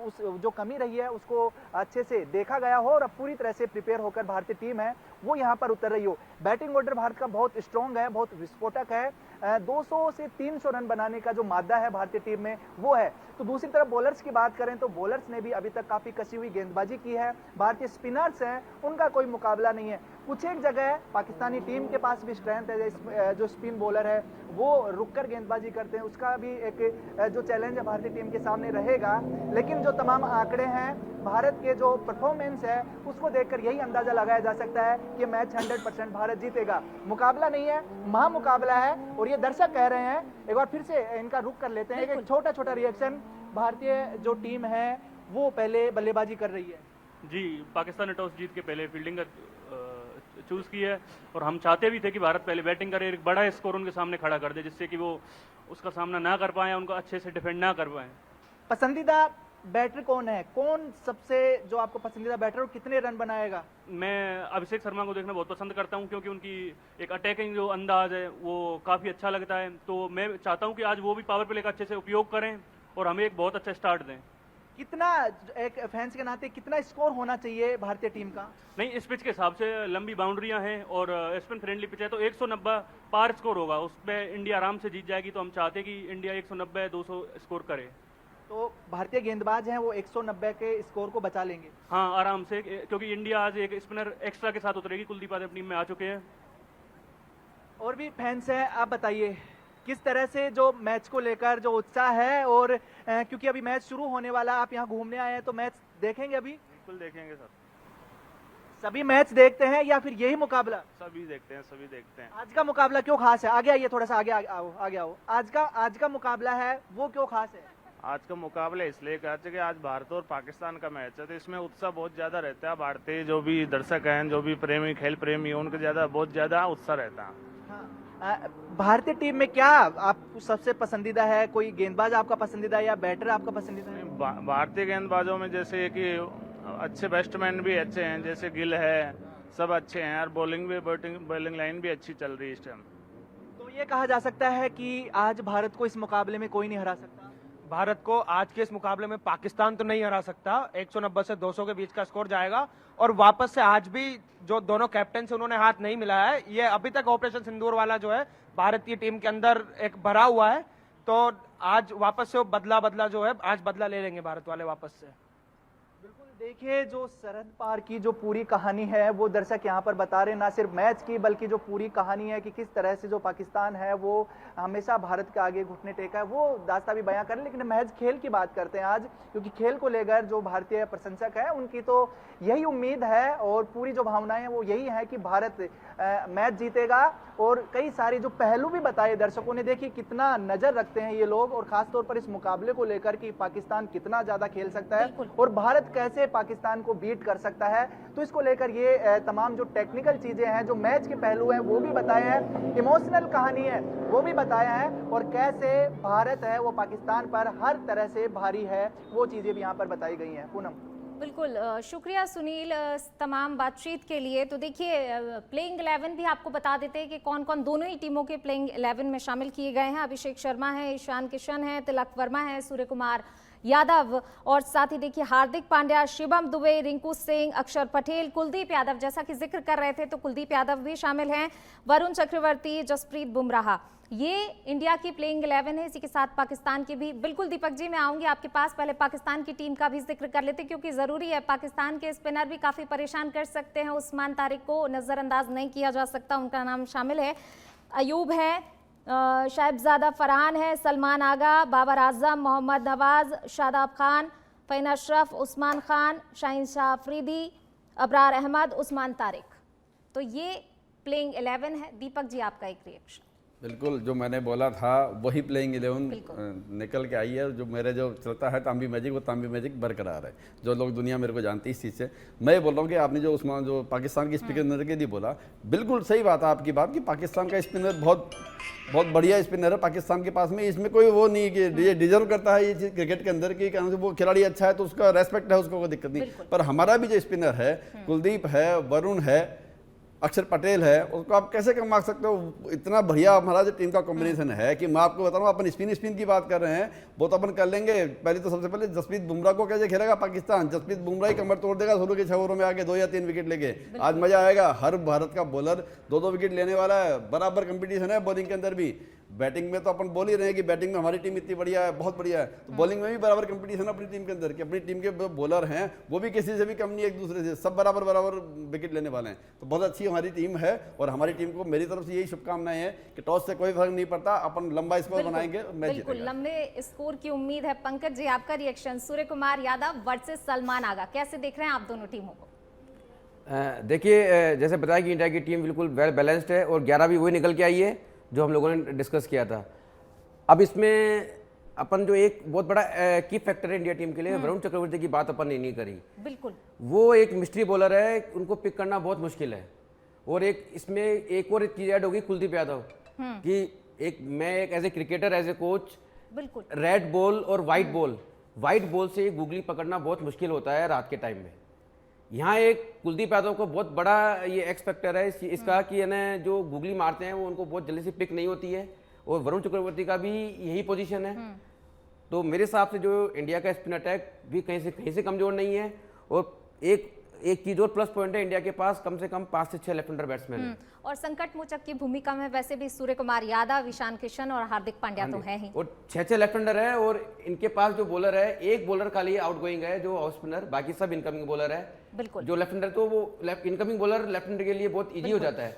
उस जो कमी रही है उसको अच्छे से देखा गया हो और अब पूरी तरह से प्रिपेयर होकर भारतीय टीम है वो यहाँ पर उतर रही हो। बैटिंग ऑर्डर भारत का बहुत स्ट्रॉन्ग है, बहुत विस्फोटक है। 200 से 300 रन बनाने का जो मादा है भारतीय टीम में वो है। तो दूसरी तरफ बॉलर्स की बात करें तो बॉलर्स ने भी अभी तक काफी कसी हुई गेंदबाजी की है। भारतीय स्पिनर्स हैं उनका कोई मुकाबला नहीं है। कुछ एक जगह पाकिस्तानी टीम के पास भी स्ट्रेंथ है, जो स्पिन बॉलर है वो रुककर गेंदबाजी करते हैं, उसका भी एक जो चैलेंज है भारतीय टीम के सामने रहेगा। लेकिन जो तमाम आंकड़े हैं, भारत के जो परफॉर्मेंस है उसको देखकर यही अंदाजा लगाया जा सकता है कि मैच 100% भारत जीतेगा। मुकाबला नहीं है, महामुकाबला है और ये दर्शक कह रहे हैं। एक बार फिर से इनका रुख कर लेते हैं, एक छोटा छोटा रिएक्शन। भारतीय जो टीम है वो पहले बल्लेबाजी कर रही है। जी, पाकिस्तान ने टॉस जीत के पहले फील्डिंग का चूज की है और हम चाहते भी थे कि भारत पहले बैटिंग करे, एक बड़ा स्कोर उनके सामने खड़ा कर दे जिससे कि वो उसका सामना ना कर पाए, उनको अच्छे से डिफेंड ना कर पाए। पसंदीदा बैटर कौन है, कौन सबसे जो आपको पसंदीदा बैटर और कितने रन बनाएगा? मैं अभिषेक शर्मा को देखना बहुत पसंद करता हूं क्योंकि उनकी एक अटैकिंग जो अंदाज है वो काफ़ी अच्छा लगता है। तो मैं चाहता हूं कि आज वो भी पावर प्ले का अच्छे से उपयोग करें और हमें एक बहुत अच्छा स्टार्ट दें। कितना, एक फैंस के नाते कितना स्कोर होना चाहिए भारतीय टीम का? नहीं, इस पिच के हिसाब से लंबी बाउंड्रियां हैं और स्पिन फ्रेंडली पिच है, तो 190 पार स्कोर होगा, उसमें इंडिया आराम से जीत जाएगी। तो हम चाहते हैं कि इंडिया 190-200 स्कोर करे। तो भारतीय गेंदबाज हैं वो 190 के स्कोर को बचा लेंगे? हाँ, आराम से, क्योंकि इंडिया आज एक स्पिनर एक्स्ट्रा के साथ उतरेगी। कुलदीप यादव टीम में आ चुके हैं। और भी फैंस हैं, आप बताइए किस तरह से जो मैच को लेकर जो उत्साह है, और क्योंकि अभी मैच शुरू होने वाला, आप यहाँ घूमने आए हैं तो मैच देखेंगे अभी? बिल्कुल देखेंगे सर, सभी मैच देखते हैं या फिर यही मुकाबला? सभी देखते हैं, सभी देखते हैं। आज का मुकाबला क्यों खास है? आगे आइए, थोड़ा सा आगे आओ। आज का मुकाबला है वो क्यों खास है? आज का मुकाबला इसलिए कहते हैं कि आज भारत और पाकिस्तान का मैच है, तो इसमें उत्साह बहुत ज़्यादा रहता है। भारतीय जो भी दर्शक हैं, जो भी प्रेमी, खेल प्रेमी हैं, उनके बहुत ज़्यादा उत्साह रहता है। भारतीय टीम में क्या आपको सबसे पसंदीदा है? कोई गेंदबाज आपका पसंदीदा है या बैटर आपका पसंदीदा है? भारतीय गेंदबाजों में जैसे कि अच्छे बैट्समैन भी अच्छे हैं, जैसे गिल है, सब अच्छे हैं, और बॉलिंग भी, बॉलिंग लाइन भी अच्छी चल रही है इस टाइम। तो ये कहा जा सकता है कि आज भारत को इस मुकाबले में कोई नहीं हरा सकता? भारत को आज के इस मुकाबले में पाकिस्तान तो नहीं हरा सकता। 190 से 200 के बीच का स्कोर जाएगा, और वापस से आज भी जो दोनों कैप्टन से उन्होंने हाथ नहीं मिलाया है, ये अभी तक ऑपरेशन सिंदूर वाला जो है भारतीय टीम के अंदर एक भरा हुआ है, तो आज वापस से वो बदला जो है, आज बदला ले लेंगे भारत वाले वापस से। बिल्कुल, देखिए जो सरहद पार की जो पूरी कहानी है वो दर्शक यहाँ पर बता रहे हैं, ना सिर्फ मैच की बल्कि जो पूरी कहानी है कि किस तरह से जो पाकिस्तान है वो हमेशा भारत के आगे घुटने टेका है, वो दास्तां भी बयां करें। लेकिन महज खेल की बात करते हैं आज, क्योंकि खेल को लेकर जो भारतीय प्रशंसक है उनकी तो यही उम्मीद है और पूरी जो भावनाएं हैं वो यही है कि भारत मैच जीतेगा। और कई सारे जो पहलू भी बताए दर्शकों ने, देखिए कितना नजर रखते हैं ये लोग, और खासतौर पर इस मुकाबले को लेकर कि पाकिस्तान कितना ज्यादा खेल सकता है और भारत कैसे पाकिस्तान को बीट कर सकता है। तो इसको लेकर ये तमाम जो टेक्निकल चीजें हैं, जो मैच के पहलू हैं वो भी बताए हैं, इमोशनल कहानी है वो भी बताया है, और कैसे भारत है वो पाकिस्तान पर हर तरह से भारी है, वो चीजें भी यहाँ पर बताई गई हैं। पूनम, बिल्कुल, शुक्रिया सुनील तमाम बातचीत के लिए। तो देखिए प्लेइंग 11 भी आपको बता देते हैं कि कौन कौन दोनों ही टीमों के प्लेइंग 11 में शामिल किए गए हैं। अभिषेक शर्मा है, ईशान किशन है, तिलक वर्मा है, सूर्य कुमार यादव, और साथ ही देखिए हार्दिक पांड्या, शिवम दुबे, रिंकू सिंह, अक्षर पटेल, कुलदीप यादव, जैसा कि जिक्र कर रहे थे तो कुलदीप यादव भी शामिल हैं, वरुण चक्रवर्ती, जसप्रीत बुमराह। ये इंडिया की प्लेइंग 11 है। इसी के साथ पाकिस्तान की भी। बिल्कुल दीपक जी, मैं आऊंगी आपके पास, पहले पाकिस्तान की टीम का भी जिक्र कर लेते क्योंकि जरूरी है। पाकिस्तान के स्पिनर भी काफी परेशान कर सकते हैं, उस्मान तारिक को नजरअंदाज नहीं किया जा सकता, उनका नाम शामिल है। अयूब है, शाहिबजादा फरहान है, सलमान आगा, बाबर आजम, मोहम्मद नवाज, शादाब खान, फ़हीन अशरफ, उस्मान खान, शाहीन शाह अफरीदी, अबरार अहमद, उस्मान तारिक। तो ये प्लेइंग 11 है। दीपक जी, आपका एक रिएक्शन। बिल्कुल, जो मैंने बोला था वही प्लेइंग 11 निकल के आई है। जो मेरे जो चलता है तांबी मैजिक, वो तांबी मैजिक बरकरार है। जो लोग दुनिया मेरे को जानती है इस चीज़ से। मैं ये बोल रहा हूँ कि आपने जो उस्मान जो पाकिस्तान की स्पिनर के लिए बोला, बिल्कुल सही बात है आपकी बात कि पाकिस्तान का स्पिनर बहुत बढ़िया स्पिनर है पाकिस्तान के पास में। इसमें कोई वो नहीं कि ये डिजर्व करता है ये चीज़ क्रिकेट के अंदर की, वो खिलाड़ी अच्छा है तो उसका रेस्पेक्ट है, उसको कोई दिक्कत नहीं। पर हमारा भी जो स्पिनर है, कुलदीप है, वरुण है, अक्षर पटेल है, उसको आप कैसे कम मांग सकते हो? इतना बढ़िया हमारा जो टीम का कॉम्बिनेशन है कि मैं आपको बताऊं, अपन स्पिन की बात कर रहे हैं, वो तो अपन कर लेंगे। पहले तो सबसे पहले जसप्रीत बुमराह को कैसे खेलेगा पाकिस्तान? जसप्रीत बुमराह ही कमर तोड़ देगा शुरू के 6 ओवरों में आके 2 या 3 विकेट लेके। आज मजा आएगा। हर भारत का बॉलर 2-2 विकेट लेने वाला है। बराबर कंपटीशन है बॉलिंग के अंदर भी। बैटिंग में तो अपन बोल ही रहे हैं कि बैटिंग में हमारी टीम इतनी बढ़िया है, बहुत बढ़िया है, तो बॉलिंग में भी बराबर कंपटीशन है अपनी टीम के अंदर कि अपनी टीम के बॉलर हैं वो भी किसी से भी कम नहीं, एक दूसरे से सब बराबर विकेट लेने वाले हैं। तो बहुत अच्छी हमारी टीम है और हमारी टीम को मेरी तरफ से यही शुभकामनाएं हैं कि टॉस से कोई फर्क नहीं पड़ता, अपन लंबा स्कोर बनाएंगे, मैच बिल्कुल लंबे स्कोर की उम्मीद है। पंकज जी, आपका रिएक्शन सूर्य कुमार यादव वर्सेस सलमान आगा, कैसे देख रहे हैं आप दोनों टीमों को? देखिए, जैसे बताया कि इंडिया की टीम बिल्कुल वेल बैलेंस्ड है और 11 भी वही निकल के आई है जो हम लोगों ने डिस्कस किया था। अब इसमें अपन जो एक बहुत बड़ा की फैक्टर है इंडिया टीम के लिए, वरुण चक्रवर्ती की बात अपन ने नहीं करी। बिल्कुल, वो एक मिस्ट्री बॉलर है, उनको पिक करना बहुत मुश्किल है। और एक इसमें एक और चीज ऐड होगी कुलदीप यादव कि मैं एक as a cricketer, as a coach, बिल्कुल रेड बॉल और वाइट बॉल से गूगली पकड़ना बहुत मुश्किल होता है रात के टाइम में। यहाँ एक कुलदीप यादव को बहुत बड़ा ये एक्स फैक्टर है इसका कि यानी जो गूगली मारते हैं वो उनको बहुत जल्दी से पिक नहीं होती है, और वरुण चक्रवर्ती का भी यही पोजीशन है। तो मेरे हिसाब से जो इंडिया का स्पिन अटैक भी कहीं से कमजोर नहीं है। और एक चीज और प्लस पॉइंट है, इंडिया के पास कम से कम 5 से 6 लेफ्ट हैंडर बैट्समैन हैं। और संकट मोचक की भूमिका में वैसे भी सूर्य कुमार यादव, ईशान किशन और हार्दिक पांड्या तो है ही। और 6 लेफ्ट हैंडर है, और इनके पास जो बॉलर है, एक बॉलर खाली आउटगोइंग है जो ऑफ स्पिनर, बाकी सब इनकमिंग बॉलर है। बिल्कुल जो लेफ्ट हैंडर, तो वो इनकमिंग बॉलर लेफ्ट हैंडर के लिए बहुत इजी हो जाता है।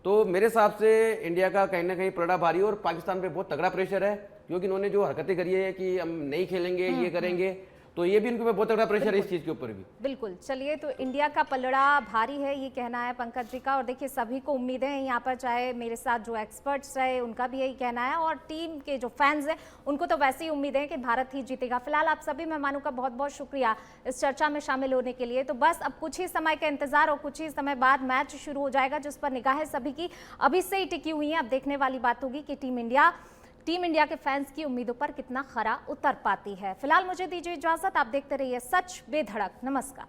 तो मेरे हिसाब से इंडिया का कहीं ना कहीं पलड़ा भारी, और पाकिस्तान पे बहुत तगड़ा प्रेशर है, क्योंकि इन्होंने जो हरकतें करी है कि हम नहीं खेलेंगे, ये करेंगे, तो ये भी उनके ऊपर बहुत तगड़ा प्रेशर है इस चीज के ऊपर भी। बिल्कुल। चलिए, तो इंडिया का पलड़ा भारी है, ये कहना है पंकज जी का। और देखिए, सभी को उम्मीदें हैं यहाँ पर, चाहे मेरे साथ जो एक्सपर्ट्स रहे उनका भी यही कहना है, और टीम के जो फैंस हैं उनको तो वैसे ही उम्मीदें हैं कि भारत ही जीतेगा। फिलहाल आप सभी मेहमानों का बहुत बहुत शुक्रिया इस चर्चा में शामिल होने के लिए। तो बस अब कुछ ही समय का इंतजार, और कुछ ही समय बाद मैच शुरू हो जाएगा, जिस पर निगाहें सभी की अभी से ही टिकी हुई हैं। अब देखने वाली बात होगी कि टीम इंडिया के फैंस की उम्मीदों पर कितना खरा उतर पाती है। फिलहाल मुझे दीजिए इजाजत, आप देखते रहिए सच बेधड़क। नमस्कार।